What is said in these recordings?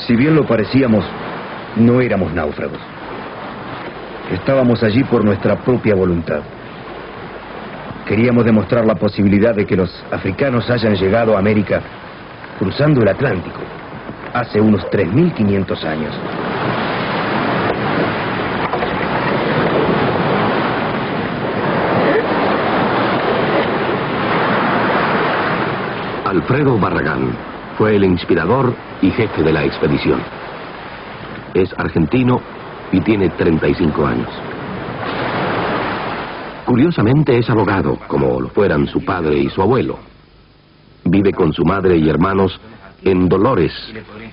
Si bien lo parecíamos, no éramos náufragos. Estábamos allí por nuestra propia voluntad. Queríamos demostrar la posibilidad de que los africanos hayan llegado a América cruzando el Atlántico hace unos 3.500 años. Alfredo Barragán fue el inspirador y jefe de la expedición. Es argentino y tiene 35 años. Curiosamente es abogado, como lo fueran su padre y su abuelo. Vive con su madre y hermanos en Dolores,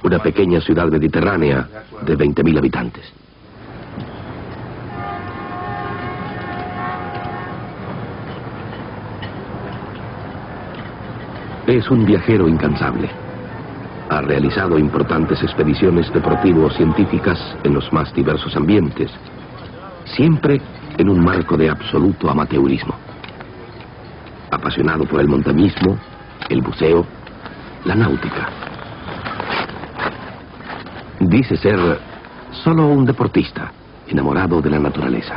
una pequeña ciudad mediterránea de 20.000 habitantes. Es un viajero incansable. Ha realizado importantes expediciones deportivo-científicas en los más diversos ambientes, siempre en un marco de absoluto amateurismo. Apasionado por el montañismo, el buceo, la náutica. Dice ser solo un deportista, enamorado de la naturaleza.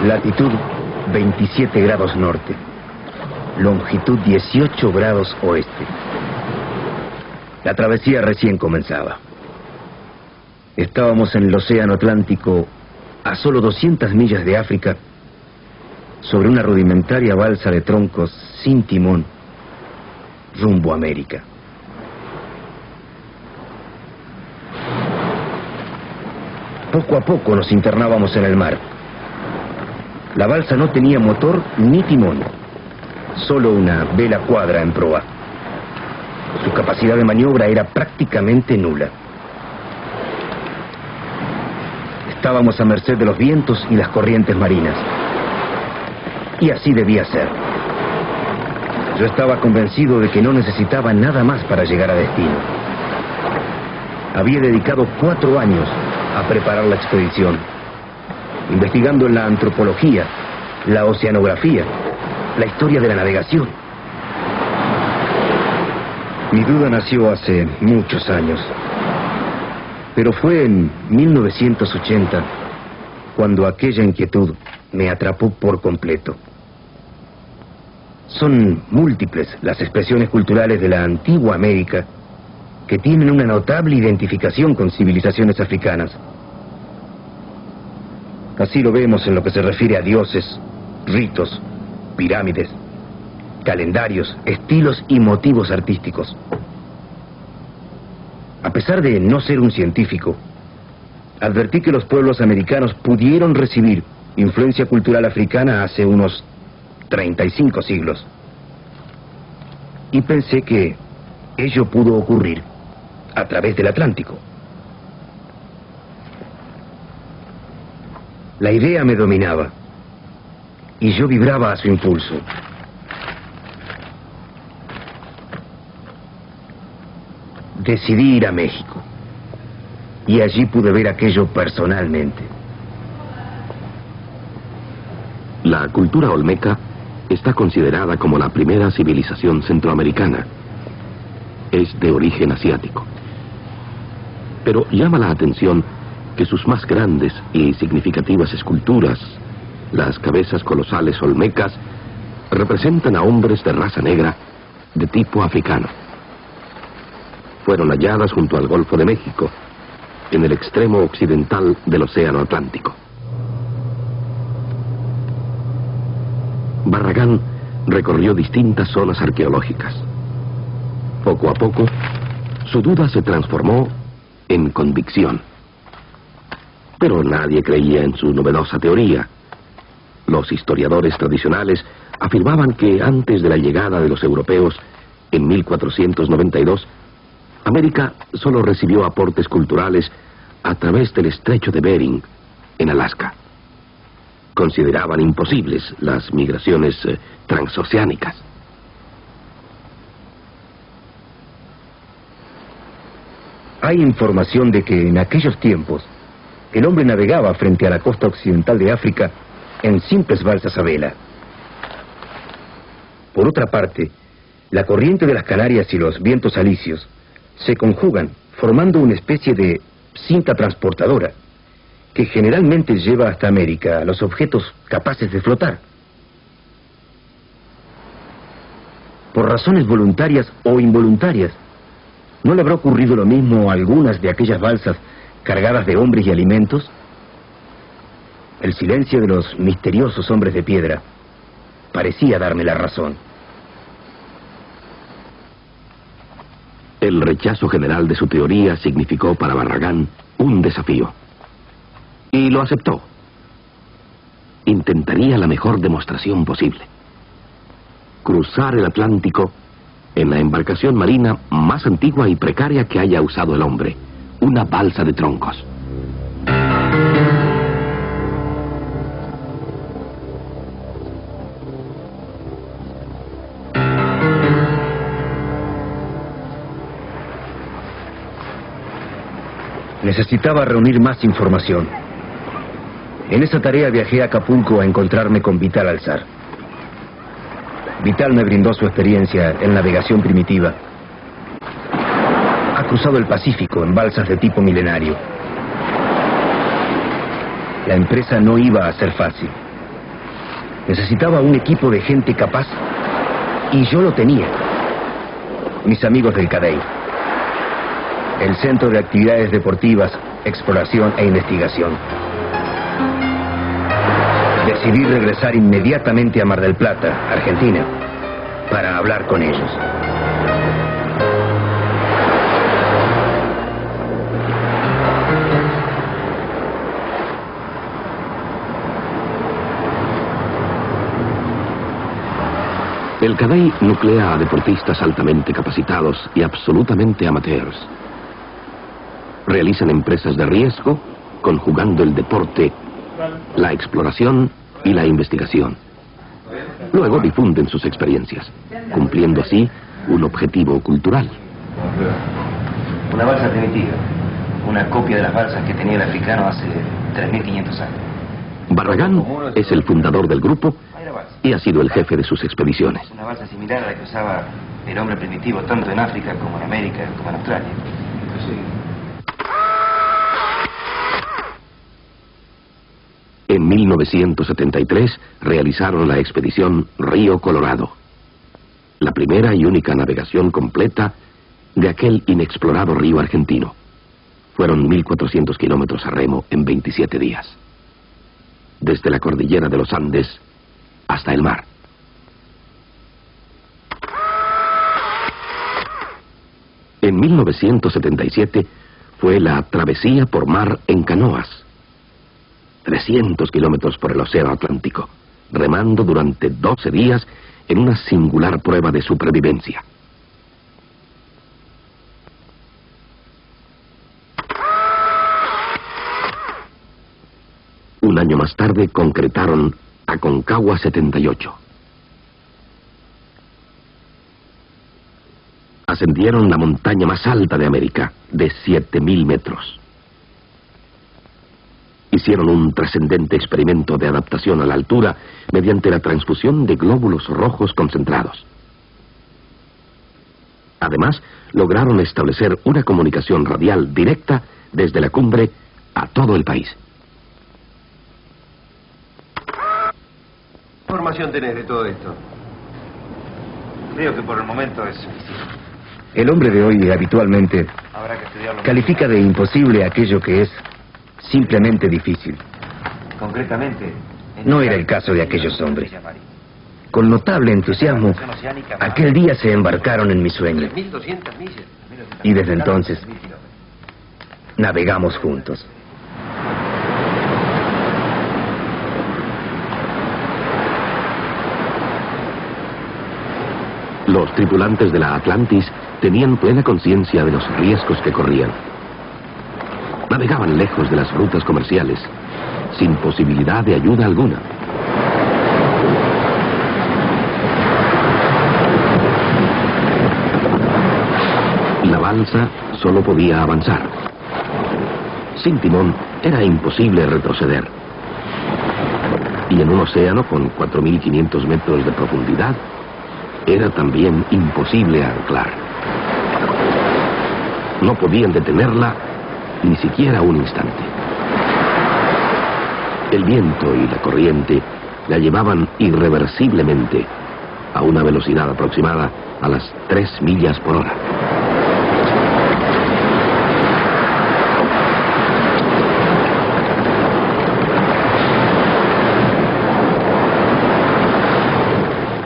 Latitud 27 grados norte, longitud 18 grados oeste. La travesía recién comenzaba. Estábamos en el océano Atlántico, a solo 200 millas de África, sobre una rudimentaria balsa de troncos sin timón, rumbo a América. Poco a poco nos internábamos en el mar. La balsa no tenía motor ni timón, solo una vela cuadra en proa. Su capacidad de maniobra era prácticamente nula. Estábamos a merced de los vientos y las corrientes marinas. Y así debía ser. Yo estaba convencido de que no necesitaba nada más para llegar a destino. Había dedicado 4 años a preparar la expedición, investigando en la antropología, la oceanografía, la historia de la navegación. Mi duda nació hace muchos años, pero fue en 1980 cuando aquella inquietud me atrapó por completo. Son múltiples las expresiones culturales de la antigua América que tienen una notable identificación con civilizaciones africanas. Así lo vemos en lo que se refiere a dioses, ritos, pirámides, calendarios, estilos y motivos artísticos. A pesar de no ser un científico, advertí que los pueblos americanos pudieron recibir influencia cultural africana hace unos 35 siglos. Y pensé que ello pudo ocurrir a través del Atlántico. La idea me dominaba y yo vibraba a su impulso. Decidí ir a México y allí pude ver aquello personalmente. La cultura olmeca está considerada como la primera civilización centroamericana. Es de origen asiático. Pero llama la atención que sus más grandes y significativas esculturas, las cabezas colosales olmecas, representan a hombres de raza negra de tipo africano. Fueron halladas junto al Golfo de México, en el extremo occidental del Océano Atlántico. Barragán recorrió distintas zonas arqueológicas. Poco a poco, su duda se transformó en convicción. Pero nadie creía en su novedosa teoría. Los historiadores tradicionales afirmaban que antes de la llegada de los europeos, en 1492, América solo recibió aportes culturales a través del estrecho de Bering, en Alaska. consideraban imposibles las migraciones transoceánicas. Hay información de que en aquellos tiempos el hombre navegaba frente a la costa occidental de África en simples balsas a vela. Por otra parte, la corriente de las Canarias y los vientos alisios se conjugan formando una especie de cinta transportadora que generalmente lleva hasta América a los objetos capaces de flotar. Por razones voluntarias o involuntarias, ¿no le habrá ocurrido lo mismo a algunas de aquellas balsas cargadas de hombres y alimentos? El silencio de los misteriosos hombres de piedra parecía darme la razón. El rechazo general de su teoría significó para Barragán un desafío. Y lo aceptó. Intentaría la mejor demostración posible. Cruzar el Atlántico en la embarcación marina más antigua y precaria que haya usado el hombre, una balsa de troncos. Necesitaba reunir más información. En esa tarea viajé a Acapulco a encontrarme con Vital Alzar. Vital me brindó su experiencia en navegación primitiva. Ha cruzado el Pacífico en balsas de tipo milenario. La empresa no iba a ser fácil. Necesitaba un equipo de gente capaz y yo lo tenía. Mis amigos del CADEI, el Centro de Actividades Deportivas, Exploración e Investigación. Decidí regresar inmediatamente a Mar del Plata, Argentina, para hablar con ellos. El CADEI nuclea a deportistas altamente capacitados y absolutamente amateurs. Realizan empresas de riesgo, conjugando el deporte, la exploración y la investigación. Luego difunden sus experiencias, cumpliendo así un objetivo cultural. Una balsa primitiva, una copia de las balsas que tenía el africano hace 3.500 años. Barragán es el fundador del grupo y ha sido el jefe de sus expediciones. Una balsa similar a la que usaba el hombre primitivo tanto en África como en América como en Australia. En 1973 realizaron la expedición Río Colorado, la primera y única navegación completa de aquel inexplorado río argentino. Fueron 1.400 kilómetros a remo en 27 días, desde la cordillera de los Andes hasta el mar. En 1977 fue la travesía por mar en canoas, 300 kilómetros por el Océano Atlántico, remando durante 12 días en una singular prueba de supervivencia. Un año más tarde concretaron Aconcagua 78. Ascendieron la montaña más alta de América, de 7.000 metros. Hicieron un trascendente experimento de adaptación a la altura mediante la transfusión de glóbulos rojos concentrados. Además, lograron establecer una comunicación radial directa desde la cumbre a todo el país. ¿Qué información tenés de todo esto? Creo que por el momento es suficiente. El hombre de hoy habitualmente Habrá que estudiarlo. califica de imposible aquello que es simplemente difícil. Concretamente, No era el caso de aquellos hombres. Con notable entusiasmo, aquel día se embarcaron en mi sueño. 3.200 millas. Y desde entonces navegamos juntos. Los tripulantes de la Atlantis tenían plena conciencia de los riesgos que corrían. Navegaban lejos de las rutas comerciales sin posibilidad de ayuda alguna. La balsa solo podía avanzar. Sin timón era imposible retroceder. Y en un océano con 4.500 metros de profundidad, era también imposible anclar. No podían detenerla ni siquiera un instante. El viento y la corriente la llevaban irreversiblemente a una velocidad aproximada a las 3 millas por hora.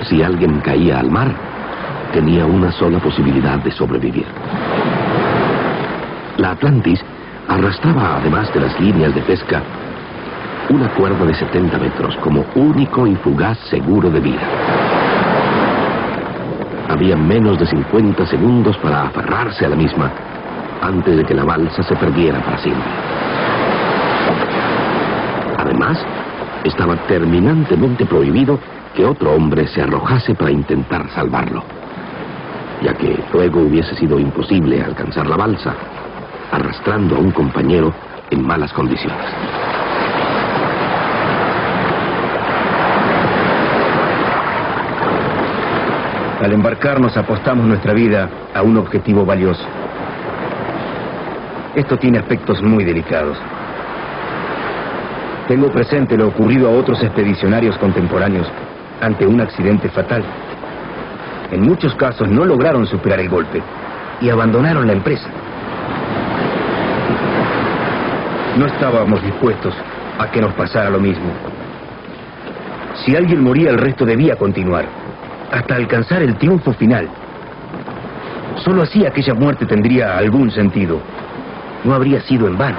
Si alguien caía al mar, tenía una sola posibilidad de sobrevivir. La Atlantis arrastraba, además de las líneas de pesca, una cuerda de 70 metros como único y fugaz seguro de vida. Había menos de 50 segundos para aferrarse a la misma antes de que la balsa se perdiera para siempre. Además, estaba terminantemente prohibido que otro hombre se arrojase para intentar salvarlo, ya que luego hubiese sido imposible alcanzar la balsa, arrastrando a un compañero en malas condiciones. Al embarcarnos apostamos nuestra vida a un objetivo valioso. Esto tiene aspectos muy delicados. Tengo presente lo ocurrido a otros expedicionarios contemporáneos ante un accidente fatal. En muchos casos no lograron superar el golpe y abandonaron la empresa. No estábamos dispuestos a que nos pasara lo mismo. Si alguien moría, el resto debía continuar hasta alcanzar el triunfo final. Solo así aquella muerte tendría algún sentido. No habría sido en vano.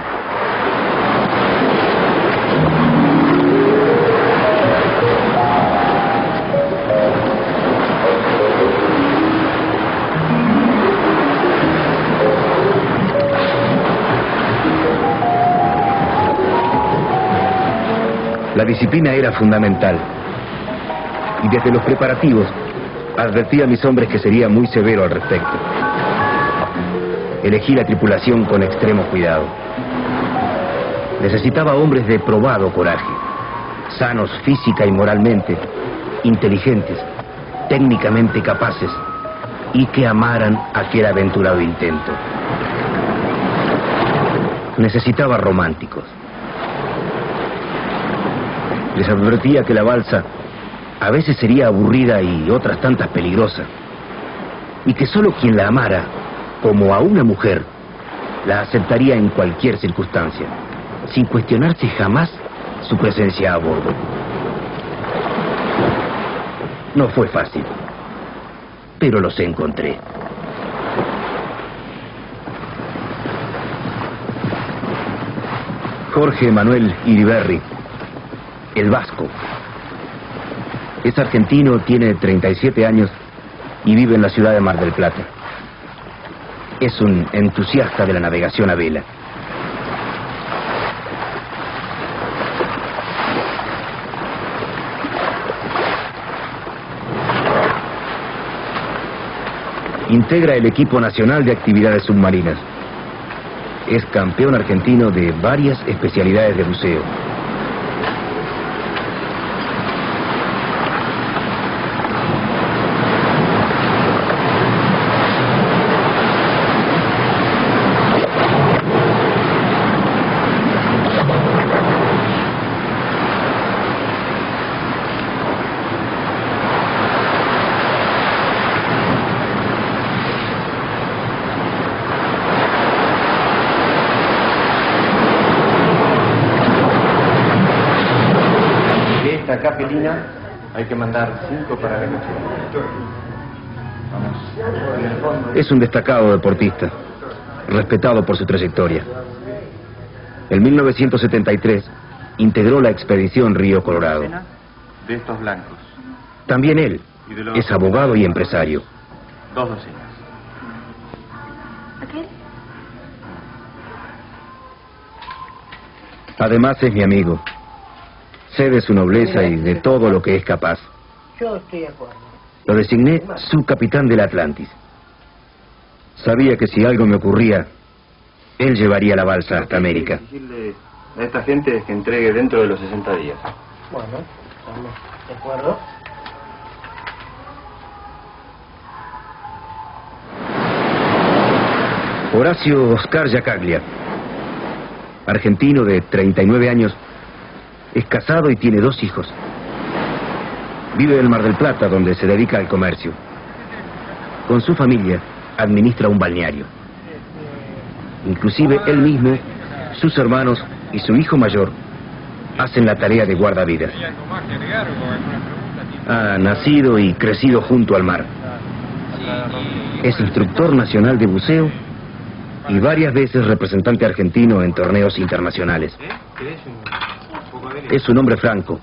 La disciplina era fundamental. Y desde los preparativos, advertí a mis hombres que sería muy severo al respecto. Elegí la tripulación con extremo cuidado. Necesitaba hombres de probado coraje, sanos física y moralmente, inteligentes, técnicamente capaces y que amaran aquel aventurado intento. Necesitaba románticos. Les advertía que la balsa a veces sería aburrida y otras tantas peligrosa, y que solo quien la amara, como a una mujer, la aceptaría en cualquier circunstancia, sin cuestionarse jamás su presencia a bordo. No fue fácil, pero los encontré. Jorge Manuel Iriberri, el vasco. Es argentino, tiene 37 años y vive en la ciudad de Mar del Plata. Es un entusiasta de la navegación a vela. Integra el equipo nacional de actividades submarinas. Es campeón argentino de varias especialidades de buceo. Esta capelina hay que mandar 5 para la noche. Vamos. Es un destacado deportista, respetado por su trayectoria. En 1973 integró la expedición Río Colorado. De estos blancos. También él es abogado y empresario. 2 docenas. ¿Aquel? Además es mi amigo. Sé de su nobleza y de todo lo que es capaz. Yo estoy de acuerdo. Lo designé subcapitán del Atlantis. Sabía que si algo me ocurría, él llevaría la balsa hasta América. Decirle a esta gente que entregue dentro de los 60 días. Bueno, estamos de acuerdo. Horacio Oscar Yacaglia, argentino de 39 años, es casado y tiene 2 hijos. Vive en Mar del Plata, donde se dedica al comercio. Con su familia administra un balneario. Inclusive él mismo, sus hermanos y su hijo mayor hacen la tarea de guardavidas. Ha nacido y crecido junto al mar. Es instructor nacional de buceo y varias veces representante argentino en torneos internacionales. Es un hombre franco,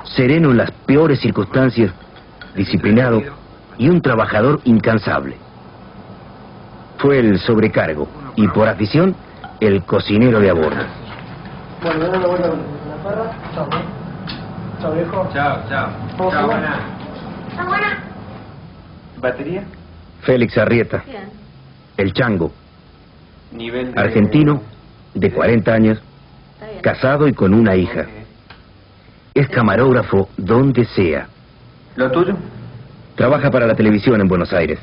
sereno en las peores circunstancias, disciplinado y un trabajador incansable. Fue el sobrecargo y por afición el cocinero de a bordo. Bueno, dale la vuelta con la parra. Chao, ¿no? Chao, viejo. Chao, chao. ¿Cómo se llama? buena. ¿Batería? Félix Arrieta, Bien. el Chango, Nivel de... argentino, de 40 años, Está bien. casado y con una hija. Ok. Es camarógrafo donde sea. ¿Lo tuyo? Trabaja para la televisión en Buenos Aires,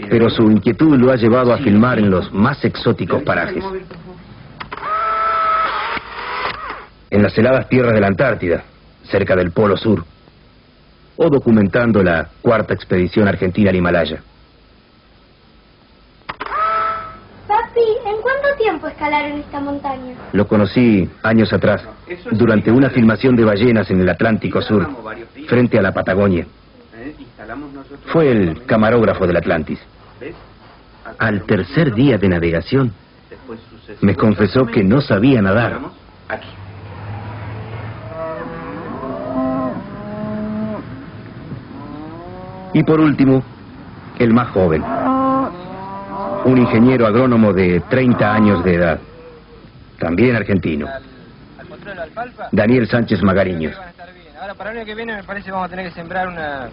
pero su inquietud lo ha llevado a filmar en los más exóticos parajes. En las heladas tierras de la Antártida, cerca del Polo Sur, o documentando la 4ª expedición argentina al Himalaya. Papi, ¿en cuánto tiempo escalaron esta montaña? Lo conocí años atrás, durante una filmación de ballenas en el Atlántico Sur, frente a la Patagonia. Fue el camarógrafo del Atlantis. Al tercer día de navegación, me confesó que no sabía nadar. Aquí. Y por último, el más joven, un ingeniero agrónomo de 30 años de edad, también argentino, Daniel Sánchez Magariños. Ahora, para el año que viene me parece que vamos a tener que sembrar unas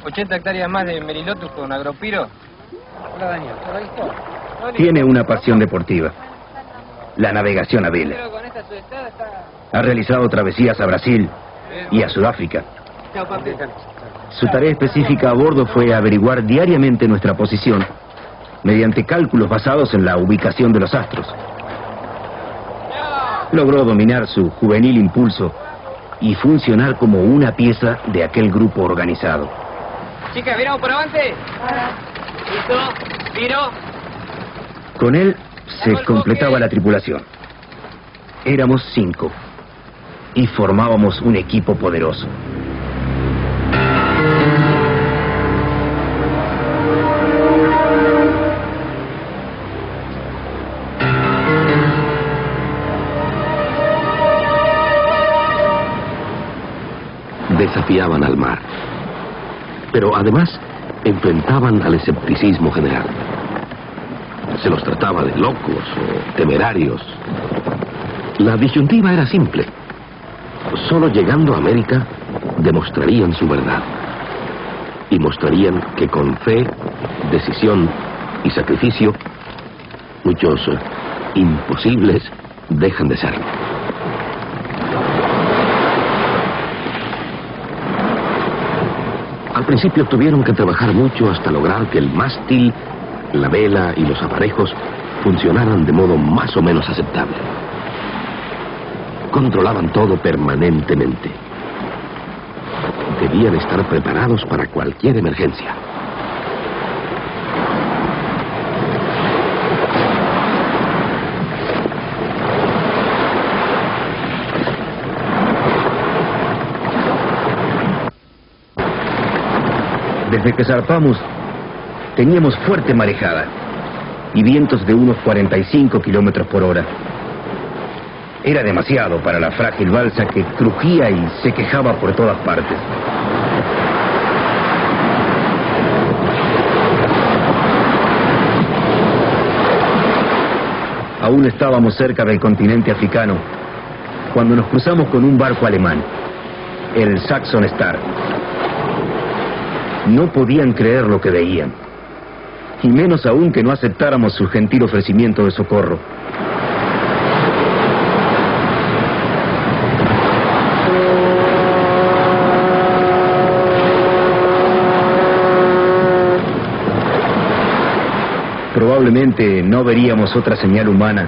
80 hectáreas más de merilotus con agropiro. Hola, Daniel. ¿Todo listo? Tiene una pasión deportiva, la navegación a vela. Pero con esta sudestada está... Ha realizado travesías a Brasil y a Sudáfrica. Chao, papi. Su tarea específica a bordo fue averiguar diariamente nuestra posición mediante cálculos basados en la ubicación de los astros. Logró dominar su juvenil impulso y funcionar como una pieza de aquel grupo organizado. Chicas, ¿viramos por avante? Listo, tiro. Con él se completaba la tripulación. Éramos 5 y formábamos un equipo poderoso. Desafiaban al mar, pero además enfrentaban al escepticismo general. Se los trataba de locos o temerarios. La disyuntiva era simple. Solo llegando a América demostrarían su verdad y mostrarían que con fe, decisión y sacrificio muchos imposibles dejan de serlo. Al principio tuvieron que trabajar mucho hasta lograr que el mástil, la vela y los aparejos funcionaran de modo más o menos aceptable. Controlaban todo permanentemente. Debían estar preparados para cualquier emergencia. Desde que zarpamos, teníamos fuerte marejada y vientos de unos 45 kilómetros por hora. Era demasiado para la frágil balsa que crujía y se quejaba por todas partes. Aún estábamos cerca del continente africano cuando nos cruzamos con un barco alemán, el Saxon Star. No podían creer lo que veían, y menos aún que no aceptáramos su gentil ofrecimiento de socorro. Probablemente no veríamos otra señal humana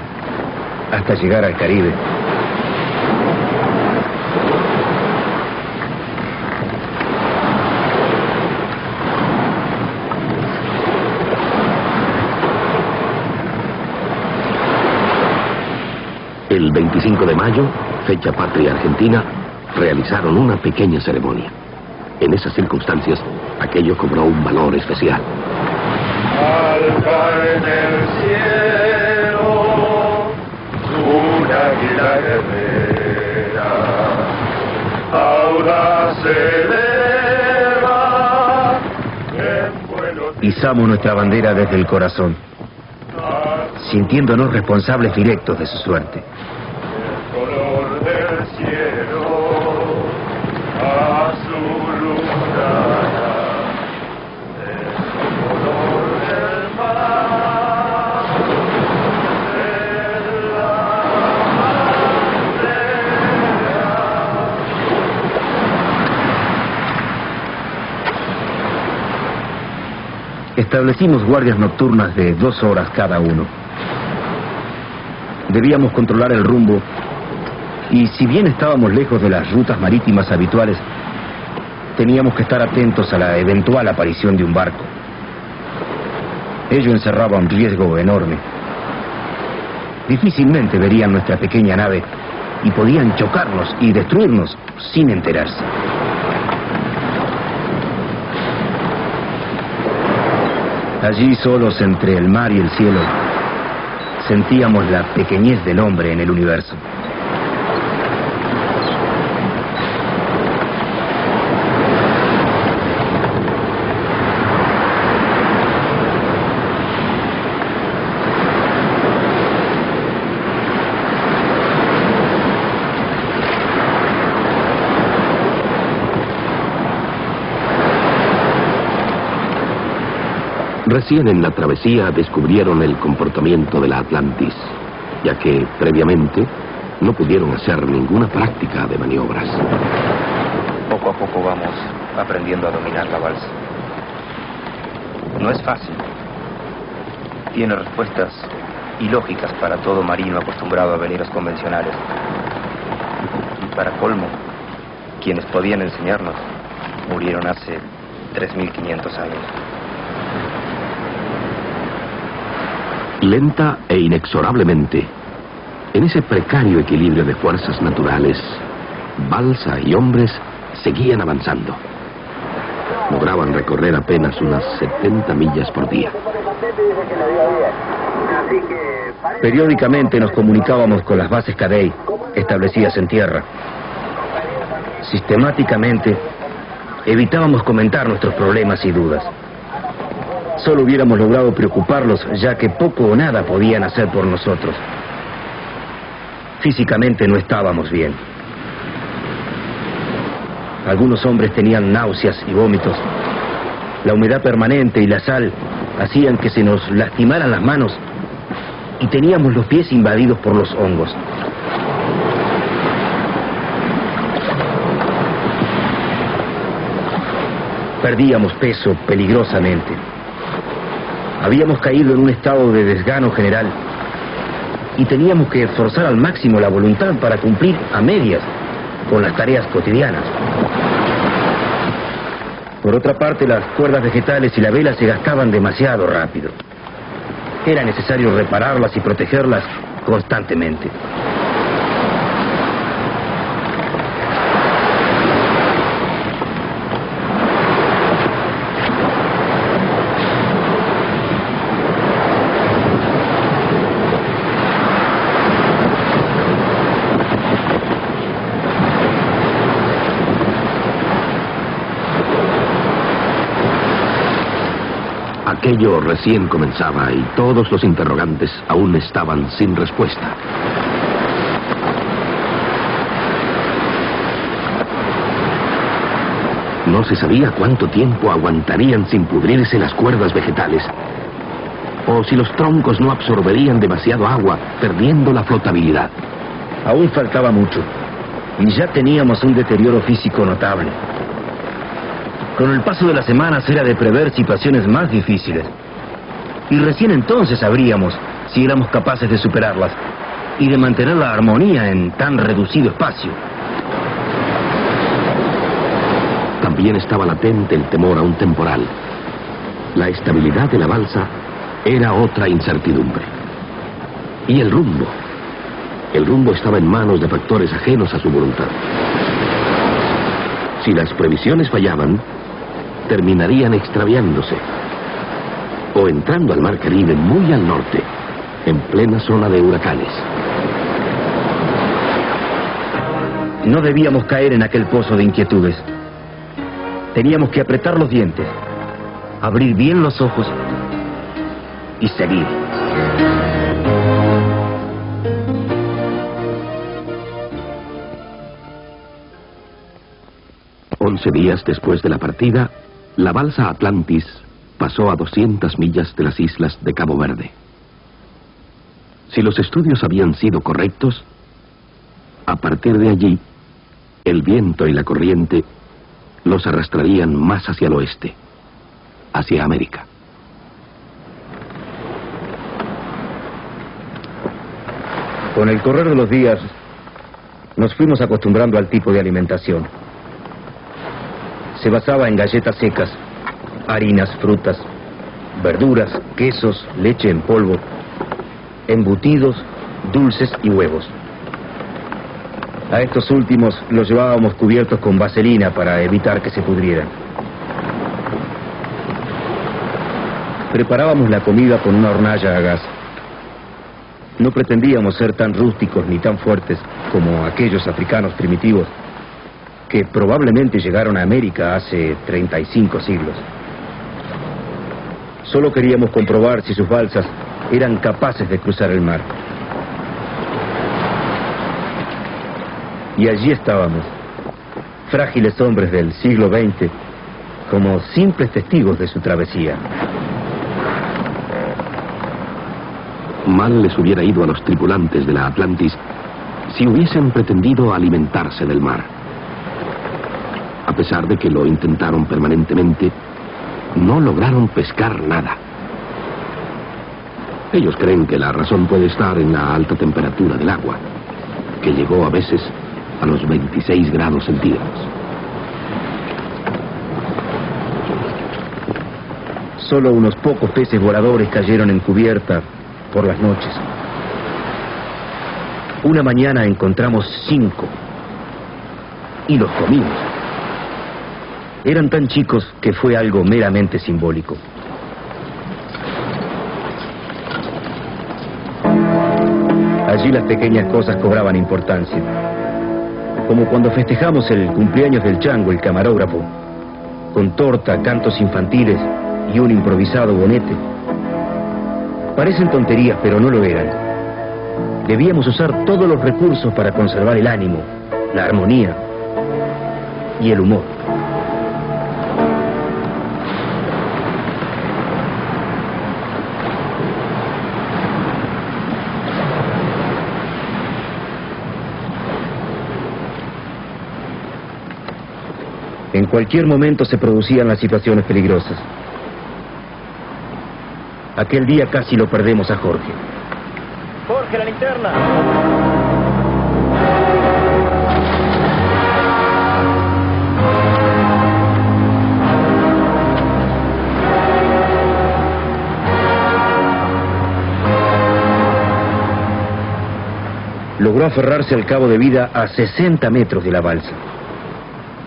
hasta llegar al Caribe. El 25 de mayo, fecha patria argentina, realizaron una pequeña ceremonia. En esas circunstancias, aquello cobró un valor especial. Al caer del cielo, una águila guerrera, audaz se eleva en vuelo. Izamos nuestra bandera desde el corazón, sintiéndonos responsables directos de su suerte. El color del cielo, azul lunara. Establecimos guardias nocturnas de 2 horas cada uno. Debíamos controlar el rumbo y, si bien estábamos lejos de las rutas marítimas habituales, teníamos que estar atentos a la eventual aparición de un barco. Ello encerraba un riesgo enorme. Difícilmente verían nuestra pequeña nave y podían chocarnos y destruirnos sin enterarse. Allí, solos entre el mar y el cielo, sentíamos la pequeñez del hombre en el universo. Recién en la travesía descubrieron el comportamiento de la Atlantis, ya que previamente no pudieron hacer ninguna práctica de maniobras. Poco a poco vamos aprendiendo a dominar la balsa. No es fácil. Tiene respuestas ilógicas para todo marino acostumbrado a veleros convencionales. Y para colmo, quienes podían enseñarnos murieron hace 3.500 años. Lenta e inexorablemente, en ese precario equilibrio de fuerzas naturales, balsa y hombres seguían avanzando. Lograban recorrer apenas unas 70 millas por día. Periódicamente nos comunicábamos con las bases Kadei establecidas en tierra. Sistemáticamente evitábamos comentar nuestros problemas y dudas. Solo hubiéramos logrado preocuparlos, ya que poco o nada podían hacer por nosotros. Físicamente no estábamos bien. Algunos hombres tenían náuseas y vómitos. La humedad permanente y la sal hacían que se nos lastimaran las manos y teníamos los pies invadidos por los hongos. Perdíamos peso peligrosamente. Habíamos caído en un estado de desgano general y teníamos que esforzar al máximo la voluntad para cumplir a medias con las tareas cotidianas. Por otra parte, las cuerdas vegetales y la vela se gastaban demasiado rápido. Era necesario repararlas y protegerlas constantemente. Aquello recién comenzaba y todos los interrogantes aún estaban sin respuesta. No se sabía cuánto tiempo aguantarían sin pudrirse las cuerdas vegetales, o si los troncos no absorberían demasiado agua, perdiendo la flotabilidad. Aún faltaba mucho, y ya teníamos un deterioro físico notable. Con el paso de las semanas era de prever situaciones más difíciles, y recién entonces sabríamos si éramos capaces de superarlas y de mantener la armonía en tan reducido espacio. También estaba latente el temor a un temporal. La estabilidad de la balsa era otra incertidumbre. Y el rumbo. El rumbo estaba en manos de factores ajenos a su voluntad. Si las previsiones fallaban, terminarían extraviándose o entrando al Mar Caribe muy al norte, en plena zona de huracanes. No debíamos caer en aquel pozo de inquietudes. Teníamos que apretar los dientes, abrir bien los ojos y seguir. 11 días después de la partida, la balsa Atlantis pasó a 200 millas de las islas de Cabo Verde. Si los estudios habían sido correctos, a partir de allí, el viento y la corriente los arrastrarían más hacia el oeste, hacia América. Con el correr de los días, nos fuimos acostumbrando al tipo de alimentación. Se basaba en galletas secas, harinas, frutas, verduras, quesos, leche en polvo, embutidos, dulces y huevos. A estos últimos los llevábamos cubiertos con vaselina para evitar que se pudrieran. Preparábamos la comida con una hornalla a gas. No pretendíamos ser tan rústicos ni tan fuertes como aquellos africanos primitivos que probablemente llegaron a América hace 35 siglos. Solo queríamos comprobar si sus balsas eran capaces de cruzar el mar. Y allí estábamos, frágiles hombres del siglo XX, como simples testigos de su travesía. Mal les hubiera ido a los tripulantes de la Atlantis si hubiesen pretendido alimentarse del mar. A pesar de que lo intentaron permanentemente, no lograron pescar nada. Ellos creen que la razón puede estar en la alta temperatura del agua, que llegó a veces a los 26 grados centígrados. Solo unos pocos peces voladores cayeron en cubierta por las noches. Una mañana encontramos 5 y los comimos. Eran tan chicos que fue algo meramente simbólico. Allí las pequeñas cosas cobraban importancia, como cuando festejamos el cumpleaños del Chango, el camarógrafo, con torta, cantos infantiles y un improvisado bonete. Parecen tonterías, pero no lo eran. Debíamos usar todos los recursos para conservar el ánimo, la armonía y el humor. En cualquier momento se producían las situaciones peligrosas. Aquel día casi lo perdemos a Jorge. Jorge, la linterna. Logró aferrarse al cabo de vida a 60 metros de la balsa.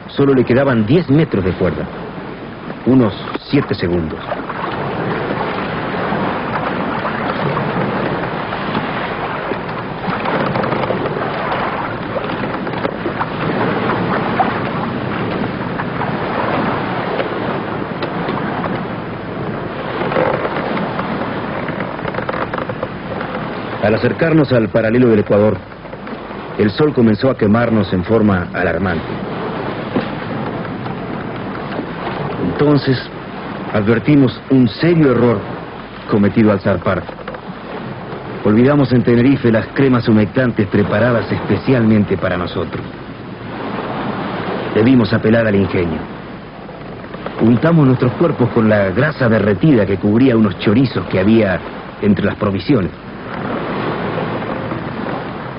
Solo le quedaban 10 metros de cuerda. Unos 7 segundos. Al acercarnos al paralelo del Ecuador, el sol comenzó a quemarnos en forma alarmante. Entonces advertimos un serio error cometido al zarpar. Olvidamos en Tenerife las cremas humectantes preparadas especialmente para nosotros. Debimos apelar al ingenio. Untamos nuestros cuerpos con la grasa derretida que cubría unos chorizos que había entre las provisiones.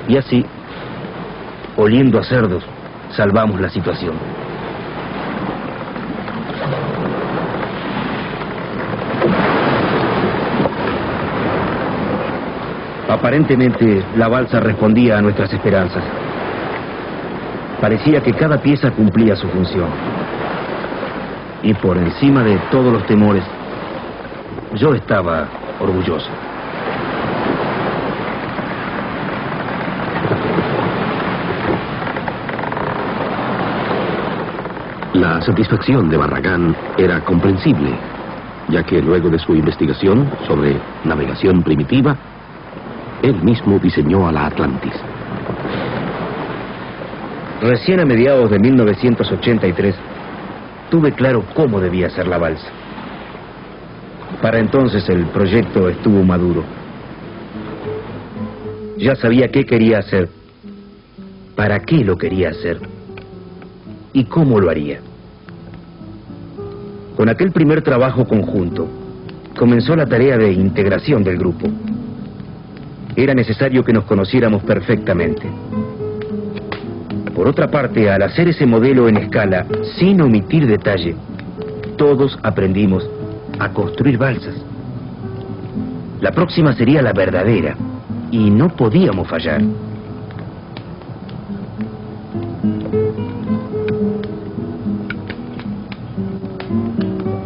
Y así, oliendo a cerdos, salvamos la situación. Aparentemente, la balsa respondía a nuestras esperanzas. Parecía que cada pieza cumplía su función. Y por encima de todos los temores, yo estaba orgulloso. La satisfacción de Barragán era comprensible, ya que luego de su investigación sobre navegación primitiva, él mismo diseñó a la Atlantis. Recién a mediados de 1983, tuve claro cómo debía ser la balsa. Para entonces el proyecto estuvo maduro. Ya sabía qué quería hacer, para qué lo quería hacer y cómo lo haría. Con aquel primer trabajo conjunto, comenzó la tarea de integración del grupo. Era necesario que nos conociéramos perfectamente. Por otra parte, al hacer ese modelo en escala, sin omitir detalle, todos aprendimos a construir balsas. La próxima sería la verdadera, y no podíamos fallar.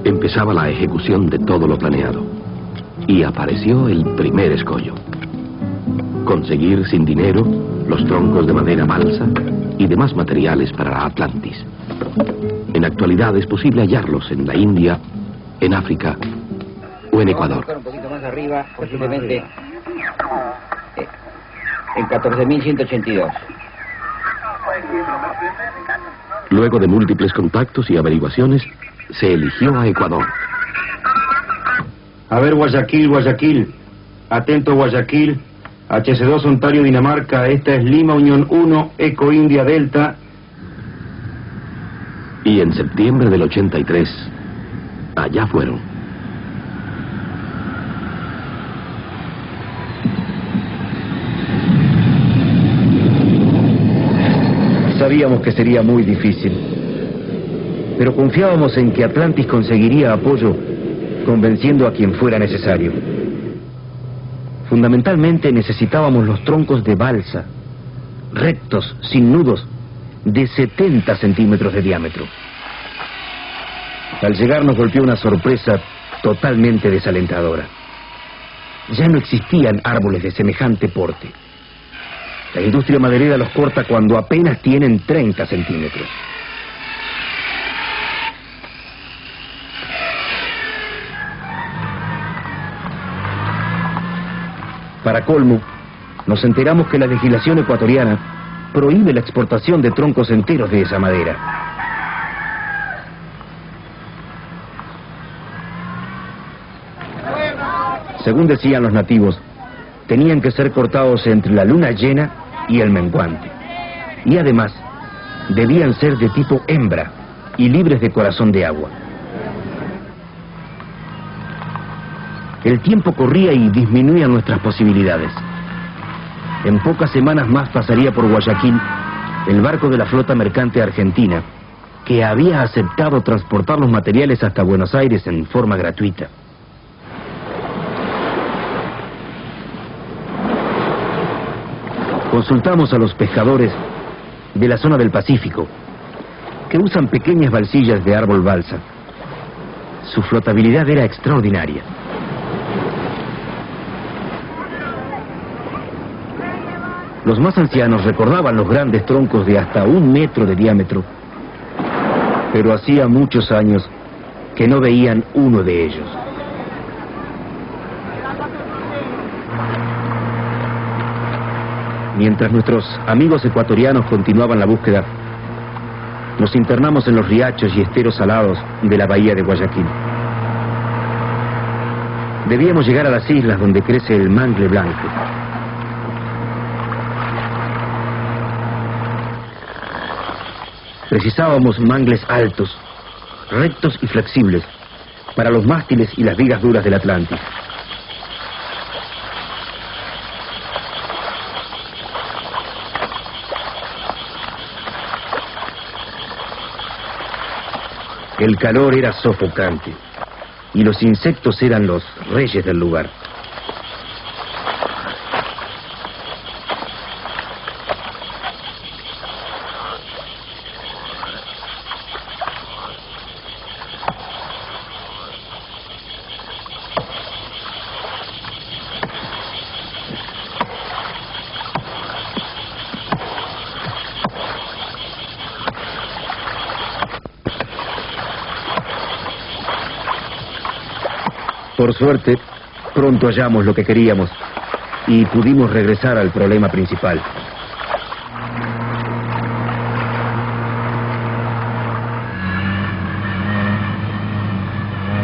Empezaba la ejecución de todo lo planeado, y apareció el primer escollo. Conseguir sin dinero los troncos de madera balsa y demás materiales para la Atlantis. En la actualidad es posible hallarlos en la India, en África o en Ecuador. Un poquito más arriba, posiblemente en 14.182. Luego de múltiples contactos y averiguaciones, se eligió a Ecuador. A ver, Guayaquil, Guayaquil. Atento, Guayaquil. HC2 Ontario, Dinamarca. Esta es Lima, Unión 1, Eco India Delta. Y en septiembre del 83, allá fueron. Sabíamos que sería muy difícil, pero confiábamos en que Atlantis conseguiría apoyo convenciendo a quien fuera necesario. Fundamentalmente necesitábamos los troncos de balsa, rectos, sin nudos, de 70 centímetros de diámetro. Al llegar nos golpeó una sorpresa totalmente desalentadora. Ya no existían árboles de semejante porte. La industria maderera los corta cuando apenas tienen 30 centímetros. Para colmo, nos enteramos que la legislación ecuatoriana prohíbe la exportación de troncos enteros de esa madera. Según decían los nativos, tenían que ser cortados entre la luna llena y el menguante. Y además, debían ser de tipo hembra y libres de corazón de agua. El tiempo corría y disminuían nuestras posibilidades. En pocas semanas más pasaría por Guayaquil el barco de la flota mercante argentina, que había aceptado transportar los materiales hasta Buenos Aires en forma gratuita. Consultamos a los pescadores de la zona del Pacífico, que usan pequeñas balsillas de árbol balsa. Su flotabilidad era extraordinaria. Los más ancianos recordaban los grandes troncos de hasta 1 metro de diámetro, pero hacía muchos años que no veían uno de ellos. Mientras nuestros amigos ecuatorianos continuaban la búsqueda, Nos internamos en los riachos y esteros salados de la bahía de Guayaquil. Debíamos llegar a las islas donde crece el mangle blanco. Precisábamos mangles altos, rectos y flexibles, para los mástiles y las vigas duras del Atlántico. El calor era sofocante y los insectos eran los reyes del lugar. Por suerte, pronto hallamos lo que queríamos y pudimos regresar al problema principal.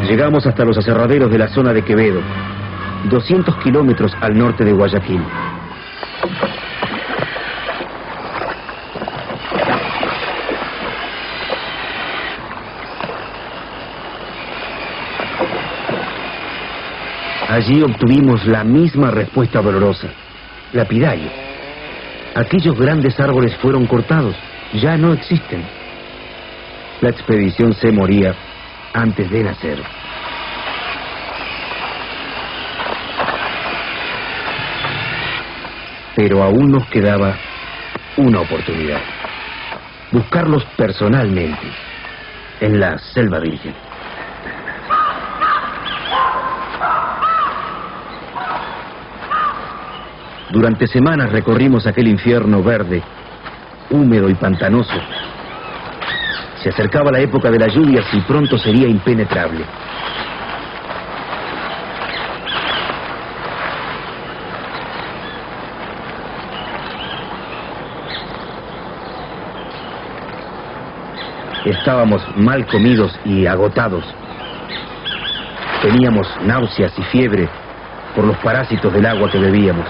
Llegamos hasta los aserraderos de la zona de Quevedo, 200 kilómetros al norte de Guayaquil. Allí obtuvimos la misma respuesta dolorosa, lapidario. Aquellos grandes árboles fueron cortados, ya no existen. La expedición se moría antes de nacer. Pero aún nos quedaba una oportunidad: buscarlos personalmente en la Selva Virgen. Durante semanas recorrimos aquel infierno verde, húmedo y pantanoso. Se acercaba la época de las lluvias y pronto sería impenetrable. Estábamos mal comidos y agotados. Teníamos náuseas y fiebre por los parásitos del agua que bebíamos.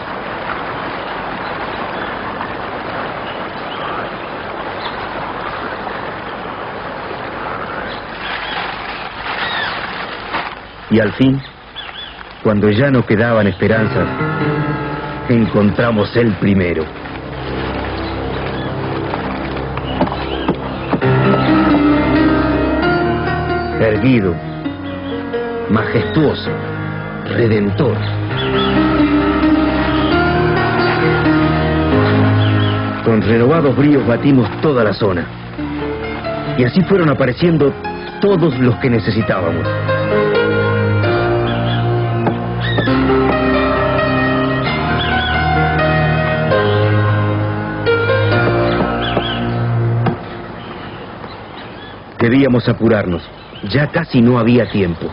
Y al fin, cuando ya no quedaban esperanzas, encontramos el primero. Erguido, majestuoso, redentor. Con renovados bríos batimos toda la zona. Y así fueron apareciendo todos los que necesitábamos. Debíamos apurarnos. Ya casi no había tiempo.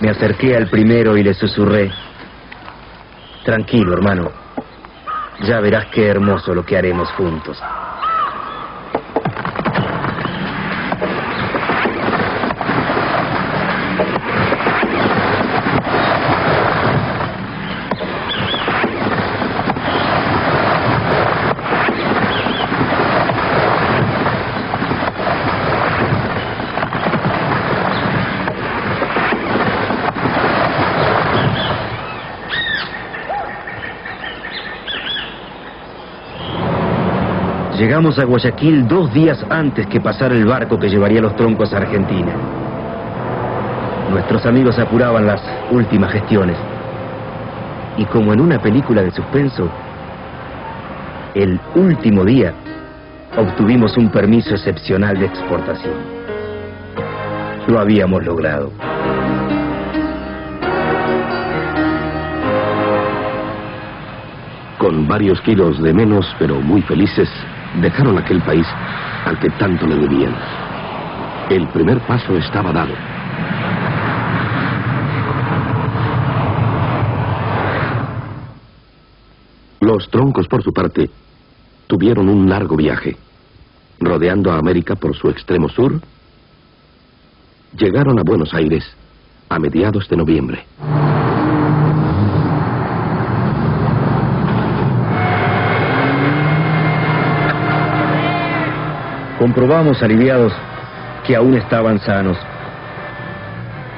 Me acerqué al primero y le susurré: tranquilo, hermano. Ya verás qué hermoso lo que haremos juntos. Llegamos a Guayaquil 2 días antes que pasara el barco que llevaría los troncos a Argentina. Nuestros amigos apuraban las últimas gestiones. Y como en una película de suspenso, el último día obtuvimos un permiso excepcional de exportación. Lo habíamos logrado. Con varios kilos de menos, pero muy felices, dejaron aquel país al que tanto le debían. El primer paso estaba dado. Los troncos, por su parte, tuvieron un largo viaje. Rodeando a América por su extremo sur, llegaron a Buenos Aires a mediados de noviembre. Comprobamos, aliviados, que aún estaban sanos.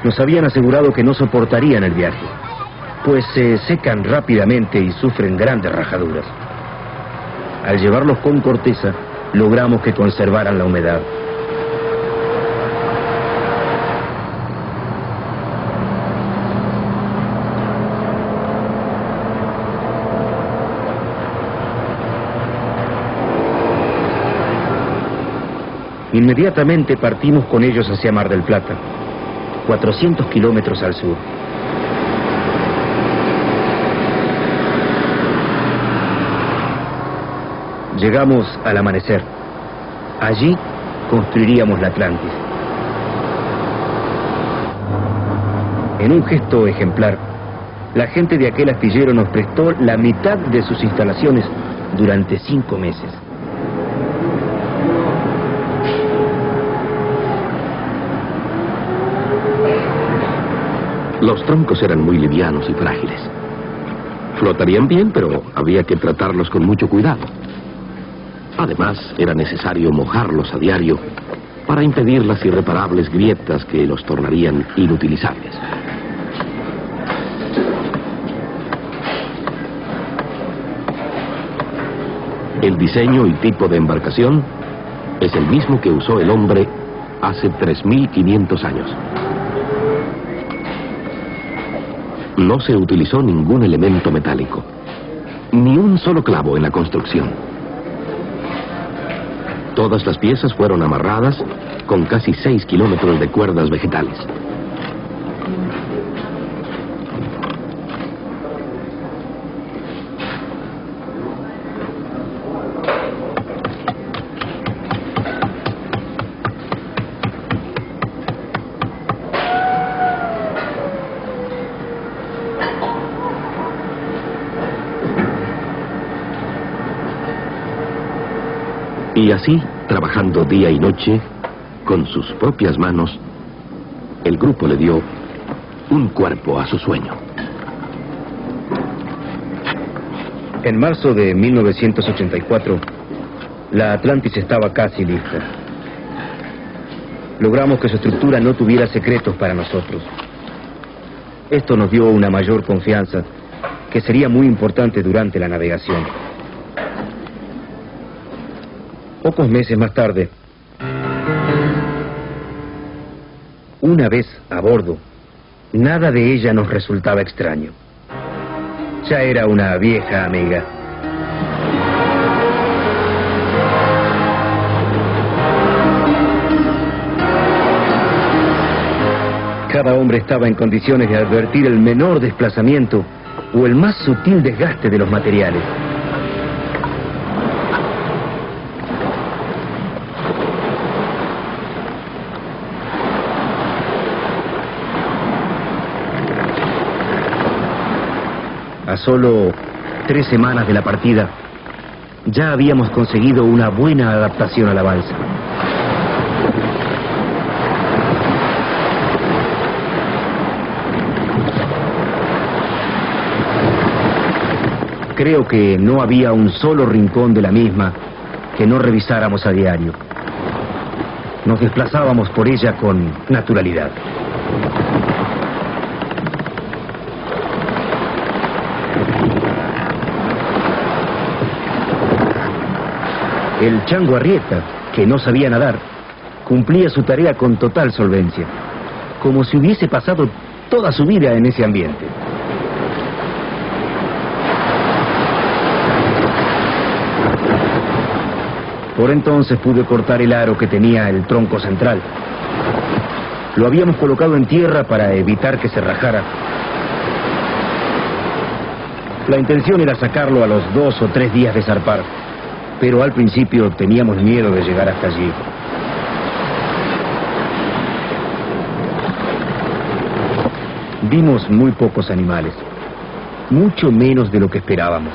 Nos habían asegurado que no soportarían el viaje, pues se secan rápidamente y sufren grandes rajaduras. Al llevarlos con corteza, logramos que conservaran la humedad. Inmediatamente partimos con ellos hacia Mar del Plata, 400 kilómetros al sur. Llegamos al amanecer. Allí construiríamos la Atlantis. En un gesto ejemplar, la gente de aquel astillero nos prestó la mitad de sus instalaciones durante 5 meses. Los troncos eran muy livianos y frágiles. Flotarían bien, pero había que tratarlos con mucho cuidado. Además, era necesario mojarlos a diario para impedir las irreparables grietas que los tornarían inutilizables. El diseño y tipo de embarcación es el mismo que usó el hombre hace 3.500 años. No se utilizó ningún elemento metálico, ni un solo clavo en la construcción. Todas las piezas fueron amarradas con casi 6 kilómetros de cuerdas vegetales. Y así, trabajando día y noche, con sus propias manos, el grupo le dio un cuerpo a su sueño. En marzo de 1984, la Atlantis estaba casi lista. Logramos que su estructura no tuviera secretos para nosotros. Esto nos dio una mayor confianza, que sería muy importante durante la navegación. Pocos meses más tarde, una vez a bordo, nada de ella nos resultaba extraño. Ya era una vieja amiga. Cada hombre estaba en condiciones de advertir el menor desplazamiento o el más sutil desgaste de los materiales. A solo 3 semanas de la partida, ya habíamos conseguido una buena adaptación a la balsa. Creo que no había un solo rincón de la misma que no revisáramos a diario. Nos desplazábamos por ella con naturalidad. El chango Arrieta, que no sabía nadar, cumplía su tarea con total solvencia, como si hubiese pasado toda su vida en ese ambiente. Por entonces pude cortar el aro que tenía el tronco central. Lo habíamos colocado en tierra para evitar que se rajara. La intención era sacarlo a los 2 o 3 días de zarpar, pero al principio teníamos miedo de llegar hasta allí. Vimos muy pocos animales, mucho menos de lo que esperábamos.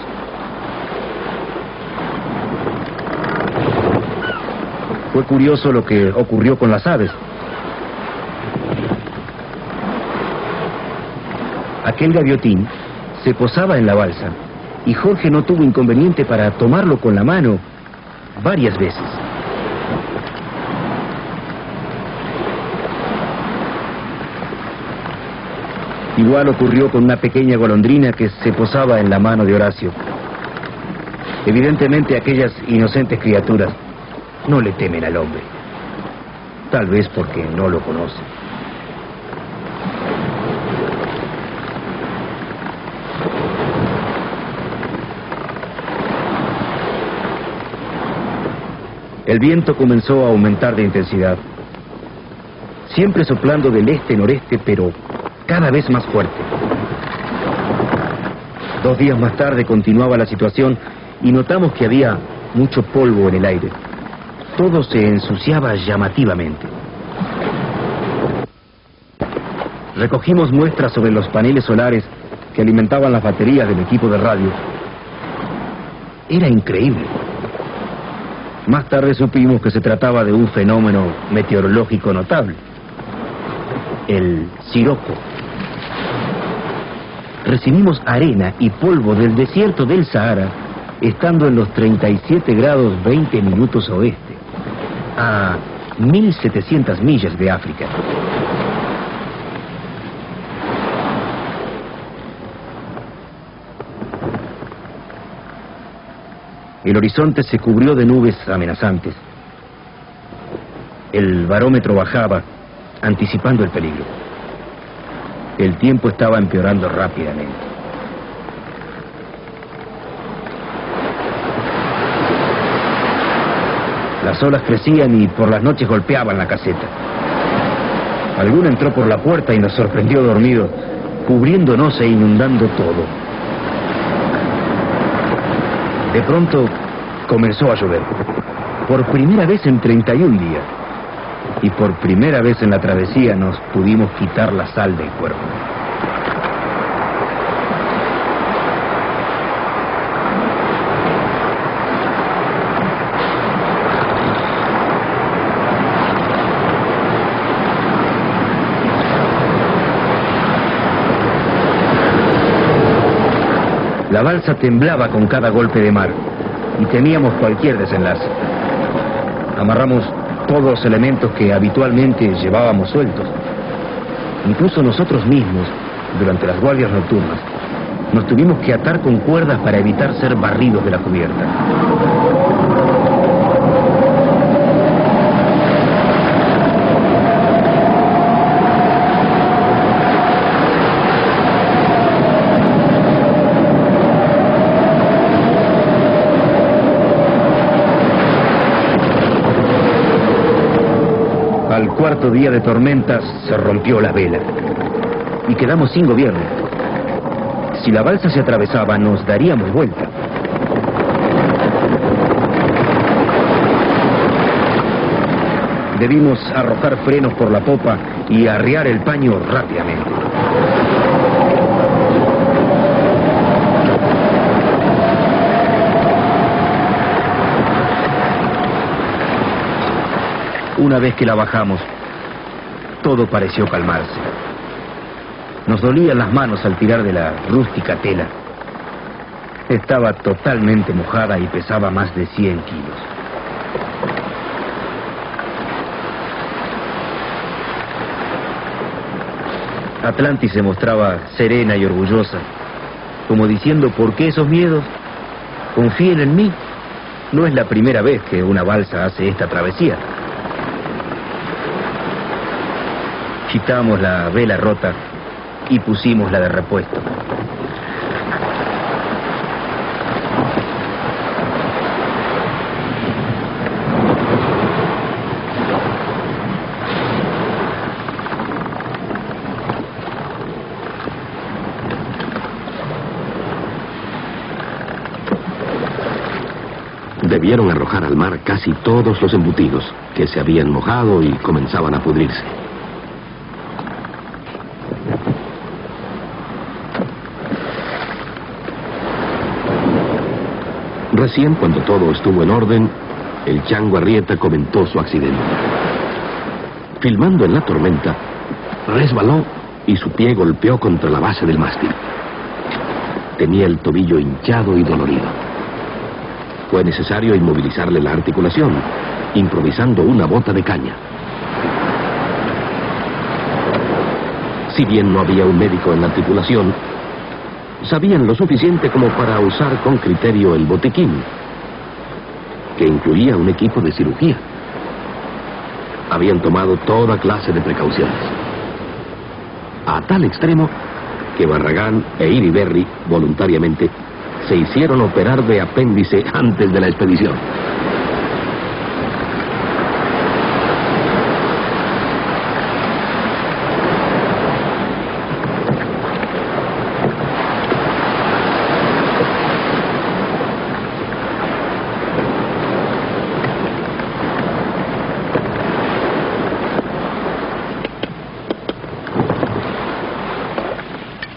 Fue curioso lo que ocurrió con las aves. Aquel gaviotín se posaba en la balsa y Jorge no tuvo inconveniente para tomarlo con la mano varias veces. Igual ocurrió con una pequeña golondrina que se posaba en la mano de Horacio. Evidentemente aquellas inocentes criaturas no le temen al hombre. Tal vez porque no lo conocen. El viento comenzó a aumentar de intensidad, siempre soplando del este-noreste, pero cada vez más fuerte. 2 días más tarde continuaba la situación y notamos que había mucho polvo en el aire. Todo se ensuciaba llamativamente. Recogimos muestras sobre los paneles solares que alimentaban las baterías del equipo de radio. Era increíble. Más tarde supimos que se trataba de un fenómeno meteorológico notable, el siroco. Recibimos arena y polvo del desierto del Sahara, estando en los 37 grados 20 minutos oeste, a 1.700 millas de África. El horizonte se cubrió de nubes amenazantes. El barómetro bajaba, anticipando el peligro. El tiempo estaba empeorando rápidamente. Las olas crecían y por las noches golpeaban la caseta. Alguno entró por la puerta y nos sorprendió dormidos, cubriéndonos e inundando todo. De pronto comenzó a llover, por primera vez en 31 días, y por primera vez en la travesía nos pudimos quitar la sal del cuerpo. La balsa temblaba con cada golpe de mar y temíamos cualquier desenlace. Amarramos todos los elementos que habitualmente llevábamos sueltos. Incluso nosotros mismos, durante las guardias nocturnas, nos tuvimos que atar con cuerdas para evitar ser barridos de la cubierta. Al cuarto día de tormentas se rompió la vela y quedamos sin gobierno. Si la balsa se atravesaba, nos daríamos vuelta. Debimos arrojar frenos por la popa y arriar el paño rápidamente. Una vez que la bajamos, todo pareció calmarse. Nos dolían las manos al tirar de la rústica tela. Estaba totalmente mojada y pesaba más de 100 kilos. Atlantis se mostraba serena y orgullosa, como diciendo: ¿por qué esos miedos? Confíen en mí. No es la primera vez que una balsa hace esta travesía. Quitamos la vela rota y pusimos la de repuesto. debieron arrojar al mar casi todos los embutidos, que se habían mojado y comenzaban a pudrirse. Recién cuando todo estuvo en orden, el Chango Arrieta comentó su accidente. Filmando en la tormenta, resbaló y su pie golpeó contra la base del mástil. Tenía el tobillo hinchado y dolorido. Fue necesario inmovilizarle la articulación, improvisando una bota de caña. Si bien no había un médico en la tripulación, sabían lo suficiente como para usar con criterio el botiquín, que incluía un equipo de cirugía. Habían tomado toda clase de precauciones, a tal extremo que Barragán e Iriberri, voluntariamente, se hicieron operar de apéndice antes de la expedición.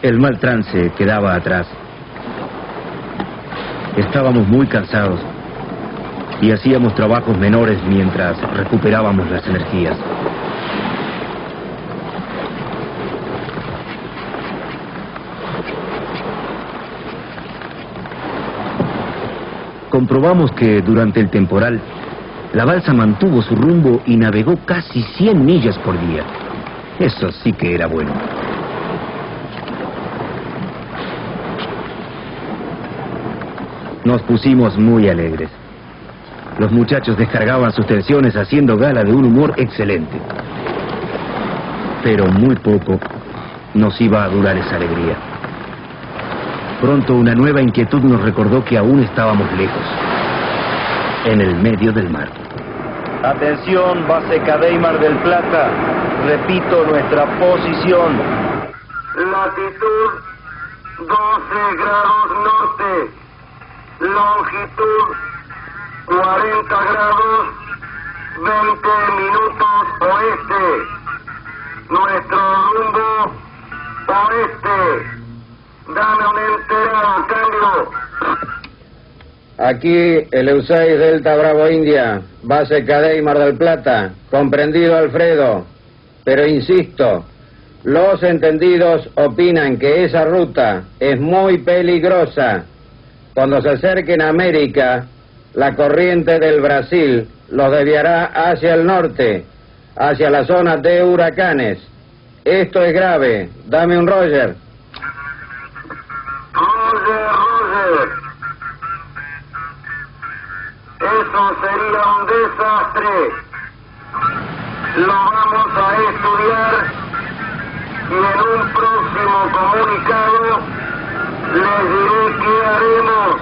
El mal trance quedaba atrás. Estábamos muy cansados y hacíamos trabajos menores mientras recuperábamos las energías. Comprobamos que durante el temporal la balsa mantuvo su rumbo y navegó casi 100 millas por día. Eso sí que era bueno. Nos pusimos muy alegres. Los muchachos descargaban sus tensiones haciendo gala de un humor excelente. Pero muy poco nos iba a durar esa alegría. Pronto una nueva inquietud nos recordó que aún estábamos lejos, en el medio del mar. Atención, base Cadey Mar del Plata. Repito nuestra posición. Latitud 12 grados norte. Longitud 40 grados 20 minutos oeste. Nuestro rumbo oeste. Dame una entera, cambio. Aquí el EU6 Delta Bravo India, base Cadey Mar del Plata, comprendido Alfredo. Pero insisto, los entendidos opinan que esa ruta es muy peligrosa. Cuando se acerquen a América, la corriente del Brasil los desviará hacia el norte, hacia la zona de huracanes. Esto es grave. Dame un Roger. Roger. Eso sería un desastre. Lo vamos a estudiar y en un próximo comunicado les diré qué haremos.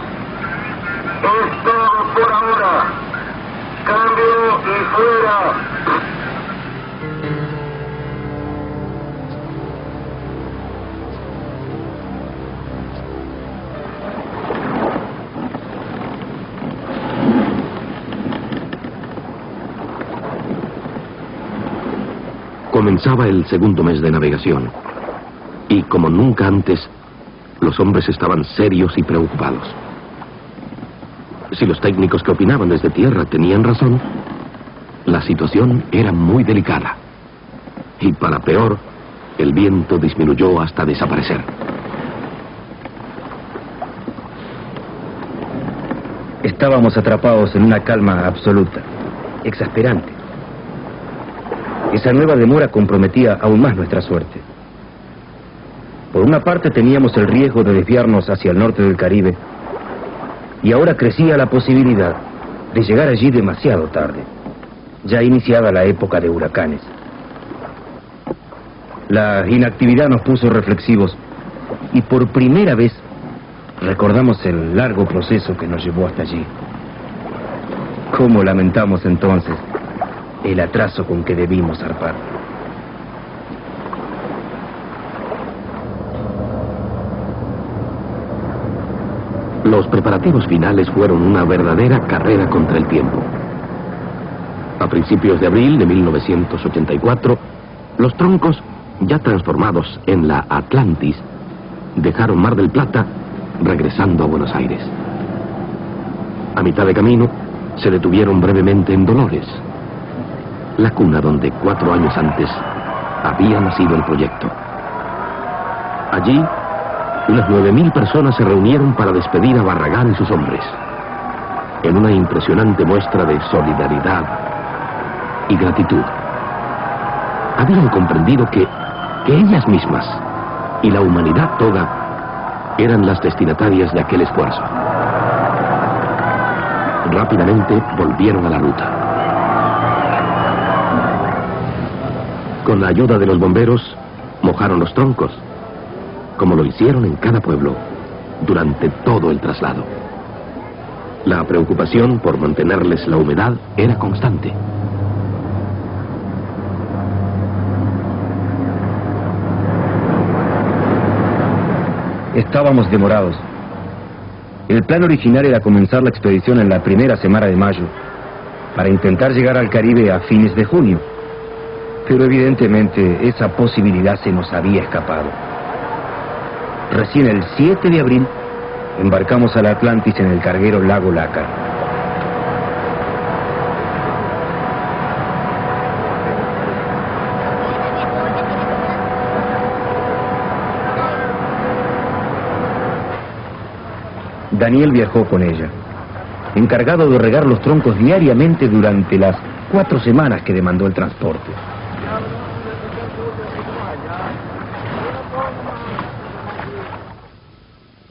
Es todo por ahora. Cambio y fuera. Comenzaba el segundo mes de navegación, y como nunca antes, los hombres estaban serios y preocupados. Si los técnicos que opinaban desde tierra tenían razón, la situación era muy delicada. Y para peor, el viento disminuyó hasta desaparecer. Estábamos atrapados en una calma absoluta, exasperante. Esa nueva demora comprometía aún más nuestra suerte. Por una parte teníamos el riesgo de desviarnos hacia el norte del Caribe, y ahora crecía la posibilidad de llegar allí demasiado tarde, ya iniciada la época de huracanes. La inactividad nos puso reflexivos, y por primera vez recordamos el largo proceso que nos llevó hasta allí. ¿Cómo lamentamos entonces el atraso con que debimos zarpar? Los preparativos finales fueron una verdadera carrera contra el tiempo. A principios de abril de 1984, los troncos, ya transformados en la Atlantis, dejaron Mar del Plata regresando a Buenos Aires. A mitad de camino, se detuvieron brevemente en Dolores, la cuna donde 4 años antes había nacido el proyecto. Allí, unas 9.000 personas se reunieron para despedir a Barragán y sus hombres, en una impresionante muestra de solidaridad y gratitud. Habían comprendido que ellas mismas y la humanidad toda eran las destinatarias de aquel esfuerzo. Rápidamente volvieron a la ruta. Con la ayuda de los bomberos, mojaron los troncos, como lo hicieron en cada pueblo durante todo el traslado. La preocupación por mantenerles la humedad era constante. Estábamos demorados. El plan original era comenzar la expedición en la primera semana de mayo, para intentar llegar al Caribe a fines de junio. Pero evidentemente esa posibilidad se nos había escapado. Recién el 7 de abril embarcamos al Atlantis en el carguero Lago Lácar. Daniel viajó con ella, encargado de regar los troncos diariamente durante las 4 semanas que demandó el transporte.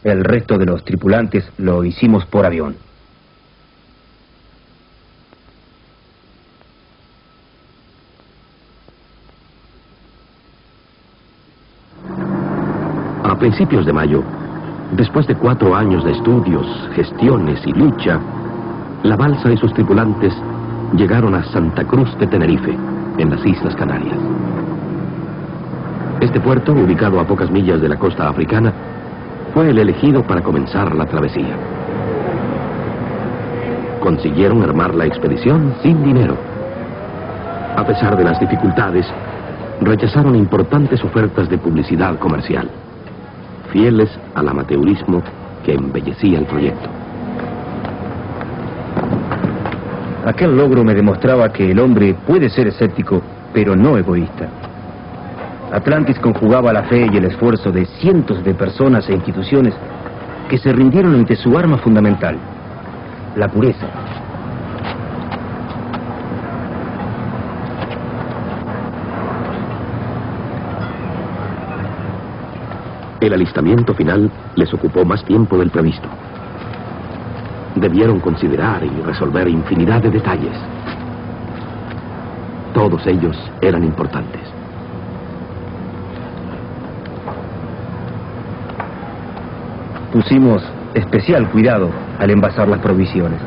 El resto de los tripulantes lo hicimos por avión. A principios de mayo, después de 4 años de estudios, gestiones y lucha, la balsa y sus tripulantes llegaron a Santa Cruz de Tenerife, en las Islas Canarias. Este puerto, ubicado a pocas millas de la costa africana, fue el elegido para comenzar la travesía. Consiguieron armar la expedición sin dinero. A pesar de las dificultades, rechazaron importantes ofertas de publicidad comercial, fieles al amateurismo que embellecía el proyecto. Aquel logro me demostraba que el hombre puede ser escéptico, pero no egoísta. Atlantis conjugaba la fe y el esfuerzo de cientos de personas e instituciones que se rindieron ante su arma fundamental, la pureza. El alistamiento final les ocupó más tiempo del previsto. Debieron considerar y resolver infinidad de detalles. Todos ellos eran importantes. Pusimos especial cuidado al envasar las provisiones.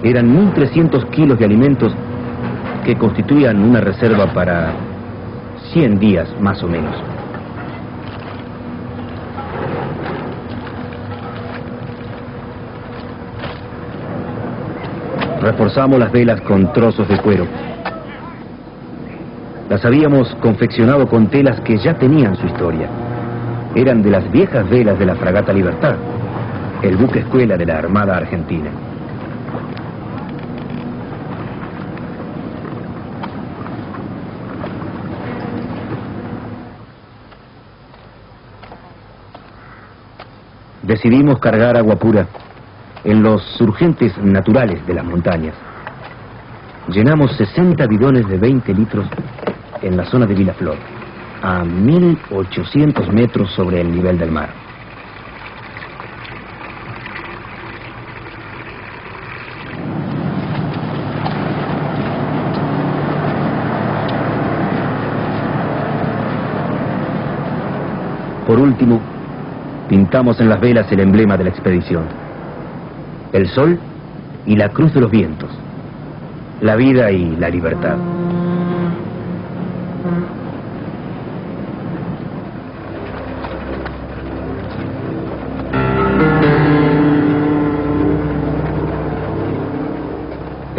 Eran 1.300 kilos de alimentos que constituían una reserva para 100 días más o menos. Reforzamos las velas con trozos de cuero. Las habíamos confeccionado con telas que ya tenían su historia. Eran de las viejas velas de la fragata Libertad, el buque escuela de la Armada Argentina. Decidimos cargar agua pura en los surgentes naturales de las montañas. Llenamos 60 bidones de 20 litros en la zona de Vilaflor, a 1.800 metros sobre el nivel del mar. Por último, pintamos en las velas el emblema de la expedición: el sol y la cruz de los vientos, la vida y la libertad.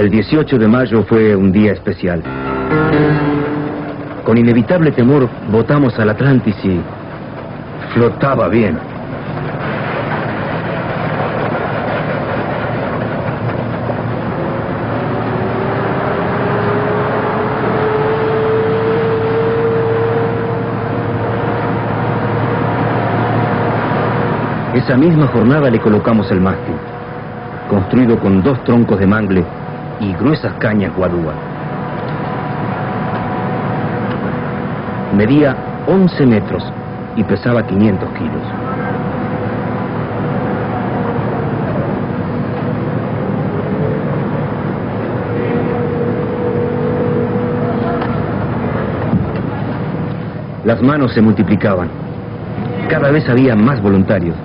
El 18 de mayo fue un día especial. Con inevitable temor botamos al Atlantis y flotaba bien. Esa misma jornada le colocamos el mástil, construido con 2 troncos de mangle y gruesas cañas guadúa. Medía 11 metros y pesaba 500 kilos. Las manos se multiplicaban. Cada vez había más voluntarios,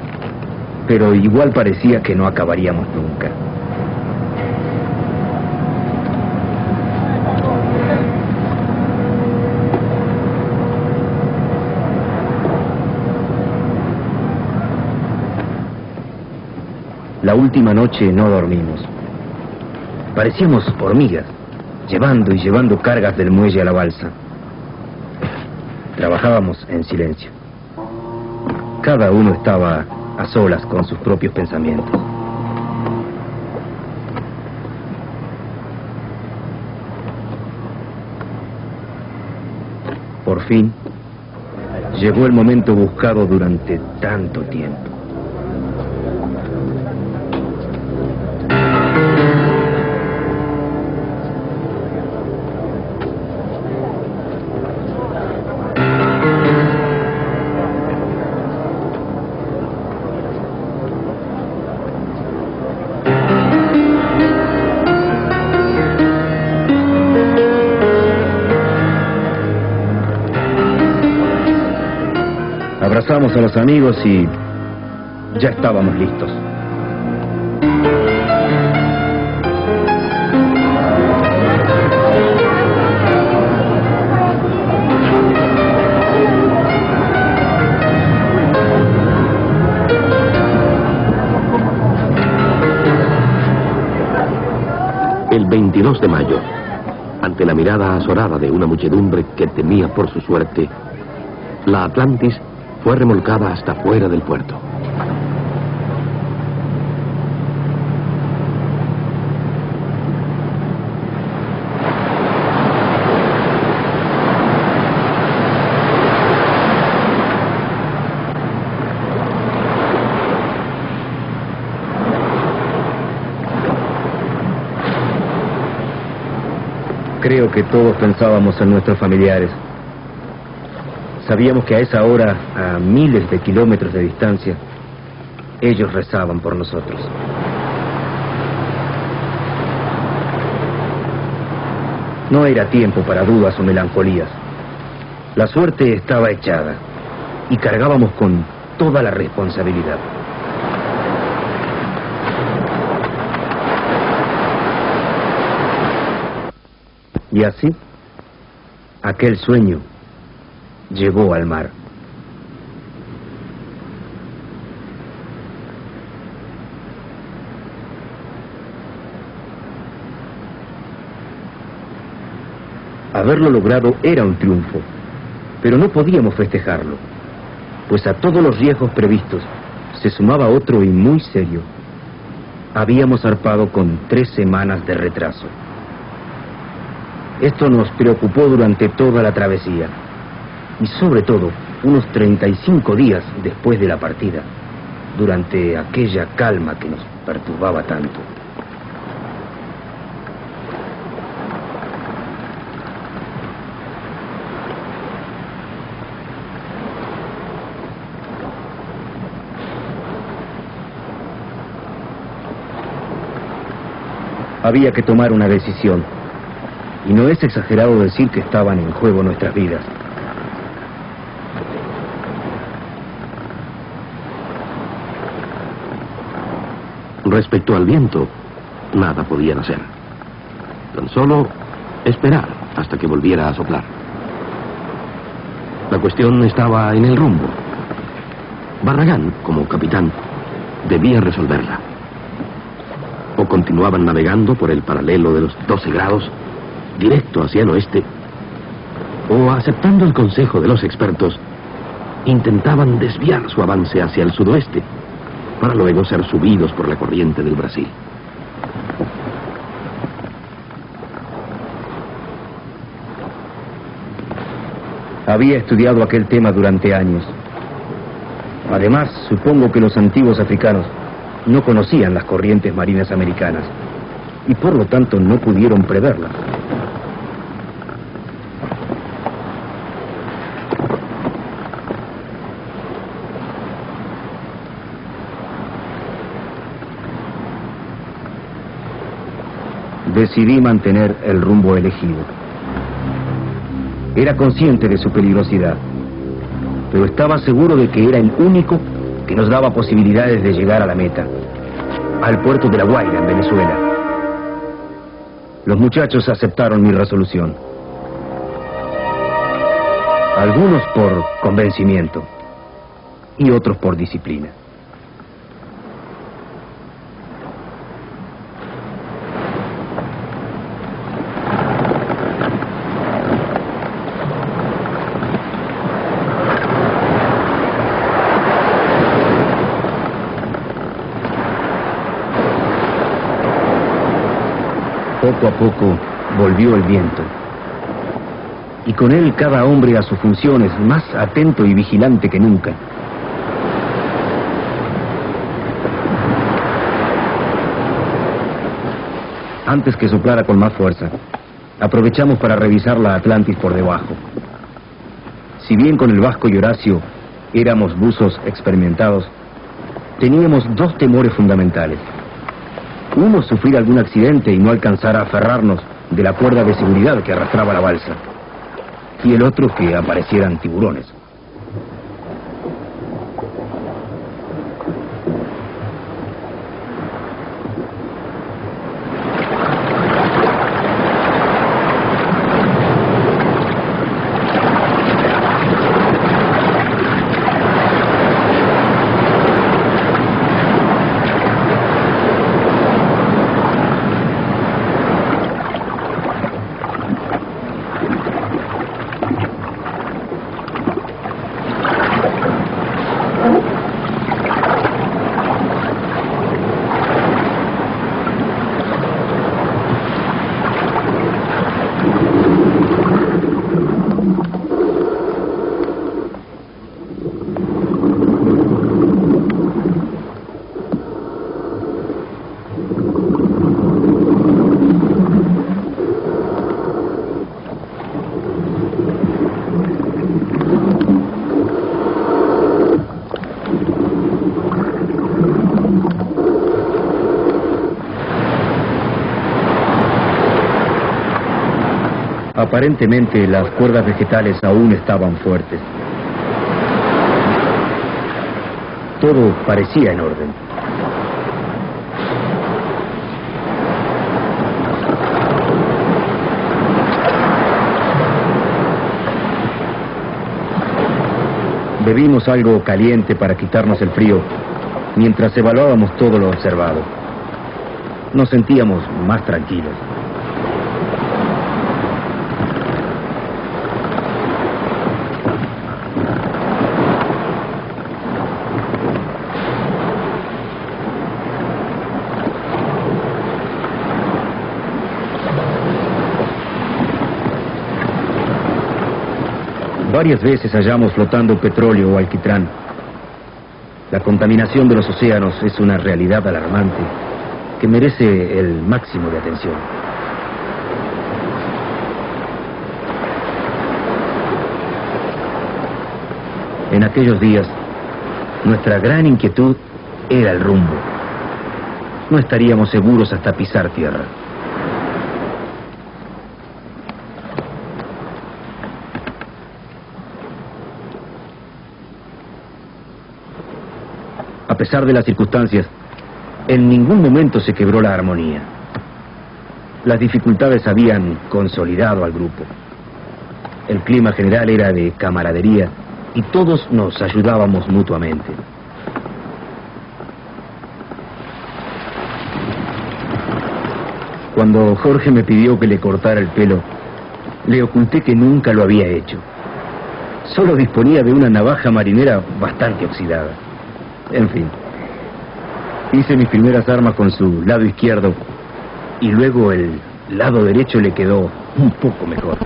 pero igual parecía que no acabaríamos nunca. La última noche no dormimos. Parecíamos hormigas, llevando y llevando cargas del muelle a la balsa. Trabajábamos en silencio. Cada uno estaba a solas con sus propios pensamientos. Por fin, llegó el momento buscado durante tanto tiempo. Abrazamos a los amigos y ya estábamos listos. El 22 de mayo, ante la mirada azorada de una muchedumbre que temía por su suerte, la Atlantis fue remolcada hasta fuera del puerto. Creo que todos pensábamos en nuestros familiares. Sabíamos que a esa hora, a miles de kilómetros de distancia, ellos rezaban por nosotros. No era tiempo para dudas o melancolías. La suerte estaba echada y cargábamos con toda la responsabilidad. Y así, aquel sueño llegó al mar. Haberlo logrado era un triunfo, pero no podíamos festejarlo, pues a todos los riesgos previstos se sumaba otro y muy serio. Habíamos zarpado con 3 semanas de retraso. Esto nos preocupó durante toda la travesía, y sobre todo unos 35 días después de la partida, durante aquella calma que nos perturbaba tanto. Había que tomar una decisión, y no es exagerado decir que estaban en juego nuestras vidas. Respecto al viento, nada podían hacer. Tan solo esperar hasta que volviera a soplar. La cuestión estaba en el rumbo. Barragán, como capitán, debía resolverla. o continuaban navegando por el paralelo de los 12 grados, directo hacia el oeste, o aceptando el consejo de los expertos, intentaban desviar su avance hacia el sudoeste, para luego ser subidos por la corriente del Brasil. Había estudiado aquel tema durante años. Además, supongo que los antiguos africanos no conocían las corrientes marinas americanas y por lo tanto no pudieron preverlas. Decidí mantener el rumbo elegido. Era consciente de su peligrosidad, pero estaba seguro de que era el único que nos daba posibilidades de llegar a la meta, al puerto de La Guaira, en Venezuela. Los muchachos aceptaron mi resolución. Algunos por convencimiento y otros por disciplina. Poco a poco volvió el viento, y con él cada hombre a sus funciones, más atento y vigilante que nunca. Antes que soplara con más fuerza, aprovechamos para revisar la Atlantis por debajo. Si bien con el Vasco y Horacio éramos buzos experimentados, teníamos dos temores fundamentales. Uno, sufrir algún accidente y no alcanzar a aferrarnos de la cuerda de seguridad que arrastraba la balsa. Y el otro, que aparecieran tiburones. Aparentemente las cuerdas vegetales aún estaban fuertes. Todo parecía en orden. Bebimos algo caliente para quitarnos el frío, mientras evaluábamos todo lo observado. Nos sentíamos más tranquilos. Varias veces hallamos flotando petróleo o alquitrán. La contaminación de los océanos es una realidad alarmante que merece el máximo de atención. En aquellos días, nuestra gran inquietud era el rumbo. No estaríamos seguros hasta pisar tierra. A pesar de las circunstancias, en ningún momento se quebró la armonía. Las dificultades habían consolidado al grupo. El clima general era de camaradería y todos nos ayudábamos mutuamente. Cuando Jorge me pidió que le cortara el pelo, le oculté que nunca lo había hecho. Solo disponía de una navaja marinera bastante oxidada. En fin, hice mis primeras armas con su lado izquierdo y luego el lado derecho le quedó un poco mejor.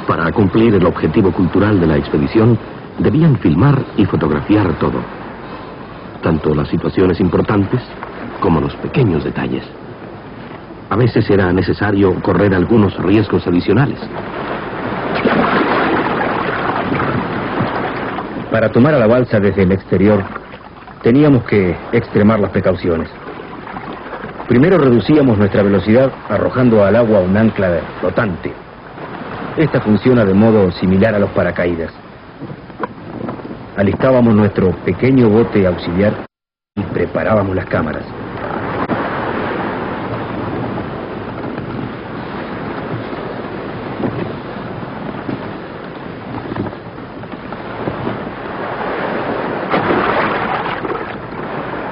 Para cumplir el objetivo cultural de la expedición, debían filmar y fotografiar todo, tanto las situaciones importantes como los pequeños detalles. A veces era necesario correr algunos riesgos adicionales. Para tomar a la balsa desde el exterior, teníamos que extremar las precauciones. Primero reducíamos nuestra velocidad arrojando al agua un ancla flotante. Esta funciona de modo similar a los paracaídas. Alistábamos nuestro pequeño bote auxiliar y preparábamos las cámaras.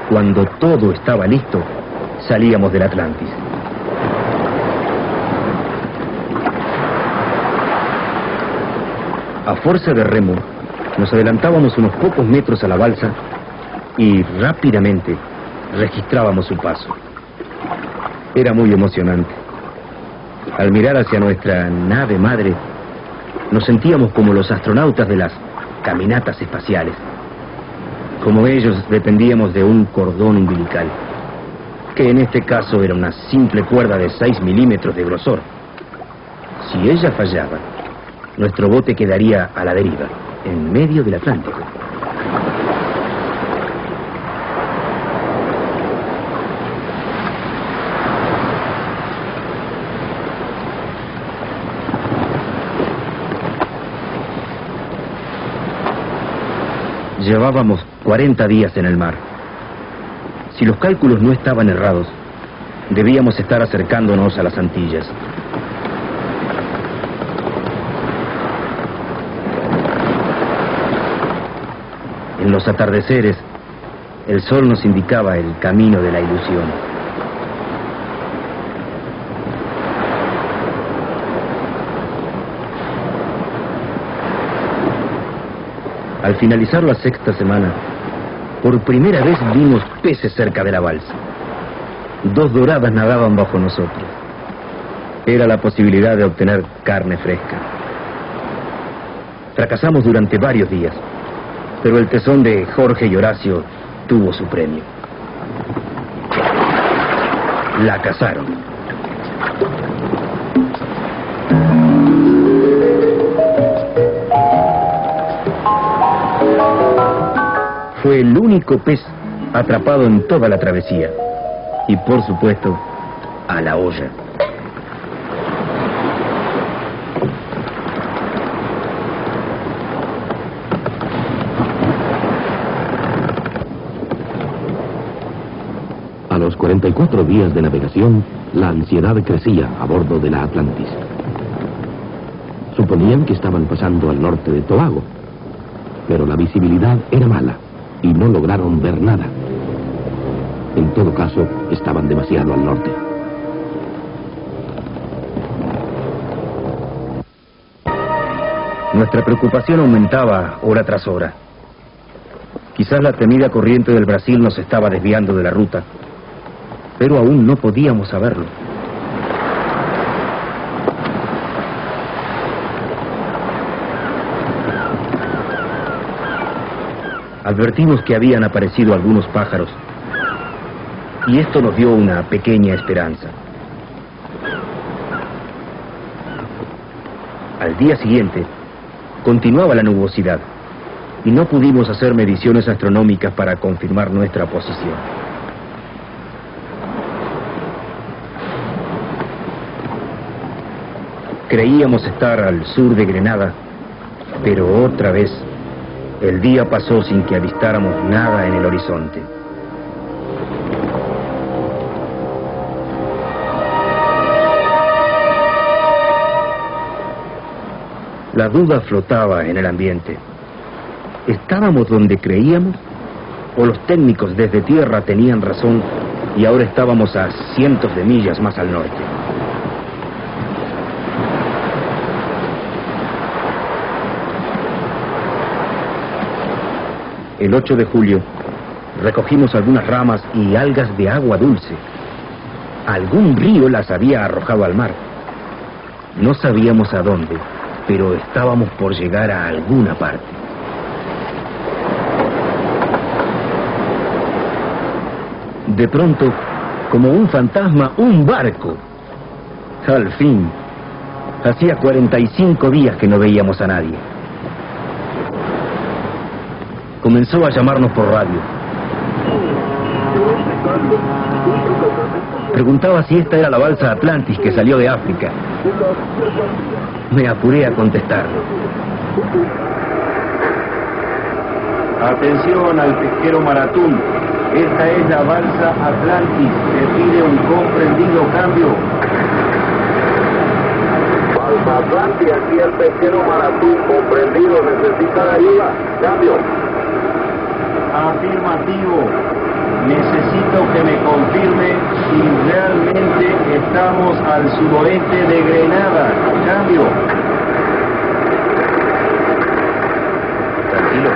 Cuando todo estaba listo, salíamos del Atlantis. A fuerza de remo, nos adelantábamos unos pocos metros a la balsa y rápidamente registrábamos su paso. Era muy emocionante. Al mirar hacia nuestra nave madre, nos sentíamos como los astronautas de las caminatas espaciales. Como ellos, dependíamos de un cordón umbilical, que en este caso era una simple cuerda de 6 milímetros de grosor. Si ella fallaba, nuestro bote quedaría a la deriva, en medio del Atlántico. Llevábamos 40 días en el mar. Si los cálculos no estaban errados, debíamos estar acercándonos a las Antillas. En los atardeceres, el sol nos indicaba el camino de la ilusión. Al finalizar la sexta semana, por primera vez vimos peces cerca de la balsa. 2 doradas nadaban bajo nosotros. Era la posibilidad de obtener carne fresca. Fracasamos durante varios días, pero el tesón de Jorge y Horacio tuvo su premio. La cazaron. Fue el único pez atrapado en toda la travesía. Y por supuesto, a la olla. A los 44 días de navegación, la ansiedad crecía a bordo de la Atlantis. Suponían que estaban pasando al norte de Tobago, pero la visibilidad era mala y no lograron ver nada. En todo caso, estaban demasiado al norte. Nuestra preocupación aumentaba hora tras hora. Quizás la temida corriente del Brasil nos estaba desviando de la ruta, pero aún no podíamos saberlo. Advertimos que habían aparecido algunos pájaros, y esto nos dio una pequeña esperanza. Al día siguiente, continuaba la nubosidad, y no pudimos hacer mediciones astronómicas para confirmar nuestra posición. Creíamos estar al sur de Grenada, pero otra vez el día pasó sin que avistáramos nada en el horizonte. La duda flotaba en el ambiente. ¿Estábamos donde creíamos? ¿O los técnicos desde tierra tenían razón y ahora estábamos a cientos de millas más al norte? El 8 de julio recogimos algunas ramas y algas de agua dulce. Algún río las había arrojado al mar. No sabíamos a dónde, pero estábamos por llegar a alguna parte. De pronto, como un fantasma, un barco. Al fin. Hacía 45 días que no veíamos a nadie. Comenzó a llamarnos por radio. Preguntaba si esta era la balsa Atlantis que salió de África. Me apuré a contestarle. Atención al pesquero Maratún. Esta es la balsa Atlantis. Se pide un comprendido cambio. Balsa Atlantis, aquí el pesquero Maratún, comprendido, necesita ayuda. Cambio. Afirmativo. Necesito que me confirme si realmente estamos al suroeste de Grenada. Cambio. Tranquilo.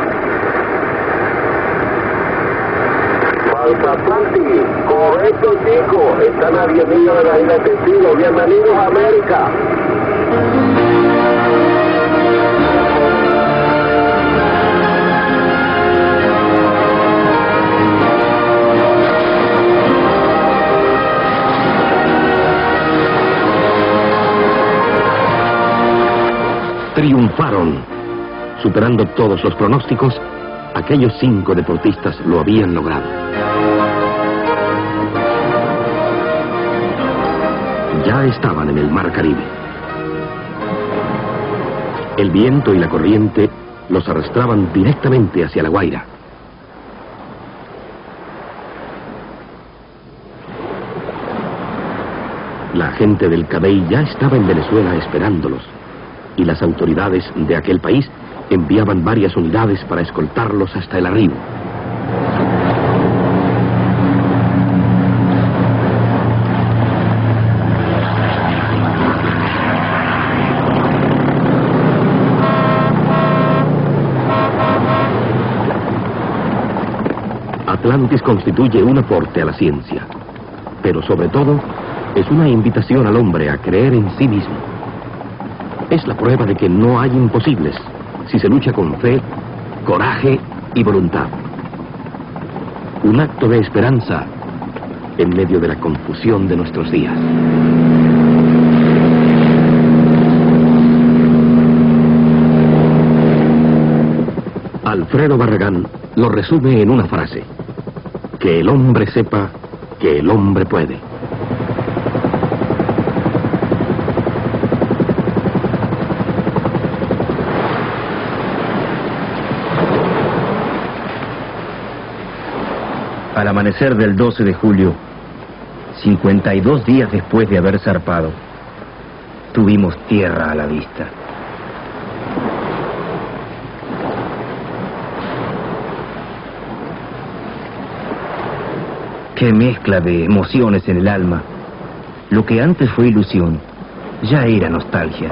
Balsa Atlantis, correcto, chicos. Están a 10 millas de la isla de Testigo. Bienvenidos a América. Triunfaron. Superando todos los pronósticos, aquellos 5 deportistas lo habían logrado. Ya estaban en el Mar Caribe. El viento y la corriente los arrastraban directamente hacia La Guaira. La gente del Cabey ya estaba en Venezuela esperándolos, y las autoridades de aquel país enviaban varias unidades para escoltarlos hasta el arribo. Atlantis constituye un aporte a la ciencia, pero sobre todo es una invitación al hombre a creer en sí mismo. Es la prueba de que no hay imposibles si se lucha con fe, coraje y voluntad. Un acto de esperanza en medio de la confusión de nuestros días. Alfredo Barragán lo resume en una frase: que el hombre sepa que el hombre puede. Al amanecer del 12 de julio, 52 días después de haber zarpado, tuvimos tierra a la vista. Qué mezcla de emociones en el alma. Lo que antes fue ilusión, ya era nostalgia.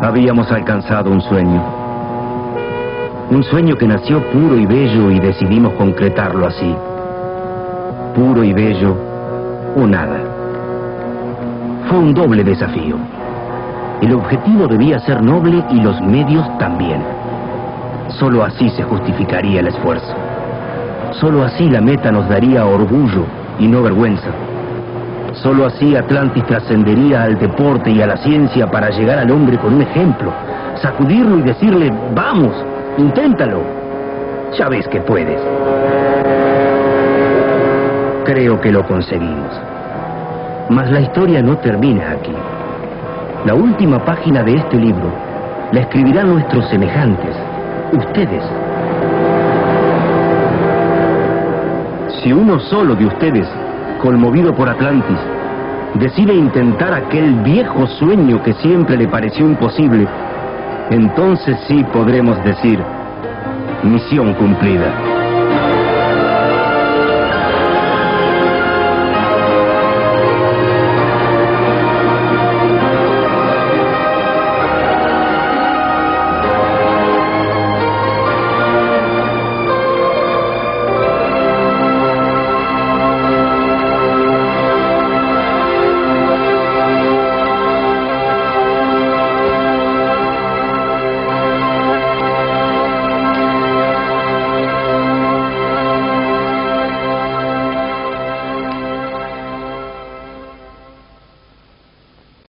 Habíamos alcanzado un sueño que nació puro y bello y decidimos concretarlo así. Puro y bello o nada. Fue un doble desafío. El objetivo debía ser noble y los medios también. Solo así se justificaría el esfuerzo. Solo así la meta nos daría orgullo y no vergüenza. Solo así Atlantis trascendería al deporte y a la ciencia para llegar al hombre con un ejemplo, sacudirlo y decirle: vamos, inténtalo, ya ves que puedes. Creo que lo conseguimos. Mas la historia no termina aquí. La última página de este libro la escribirán nuestros semejantes, ustedes. Si uno solo de ustedes, conmovido por Atlantis, decide intentar aquel viejo sueño que siempre le pareció imposible, entonces sí podremos decir, misión cumplida.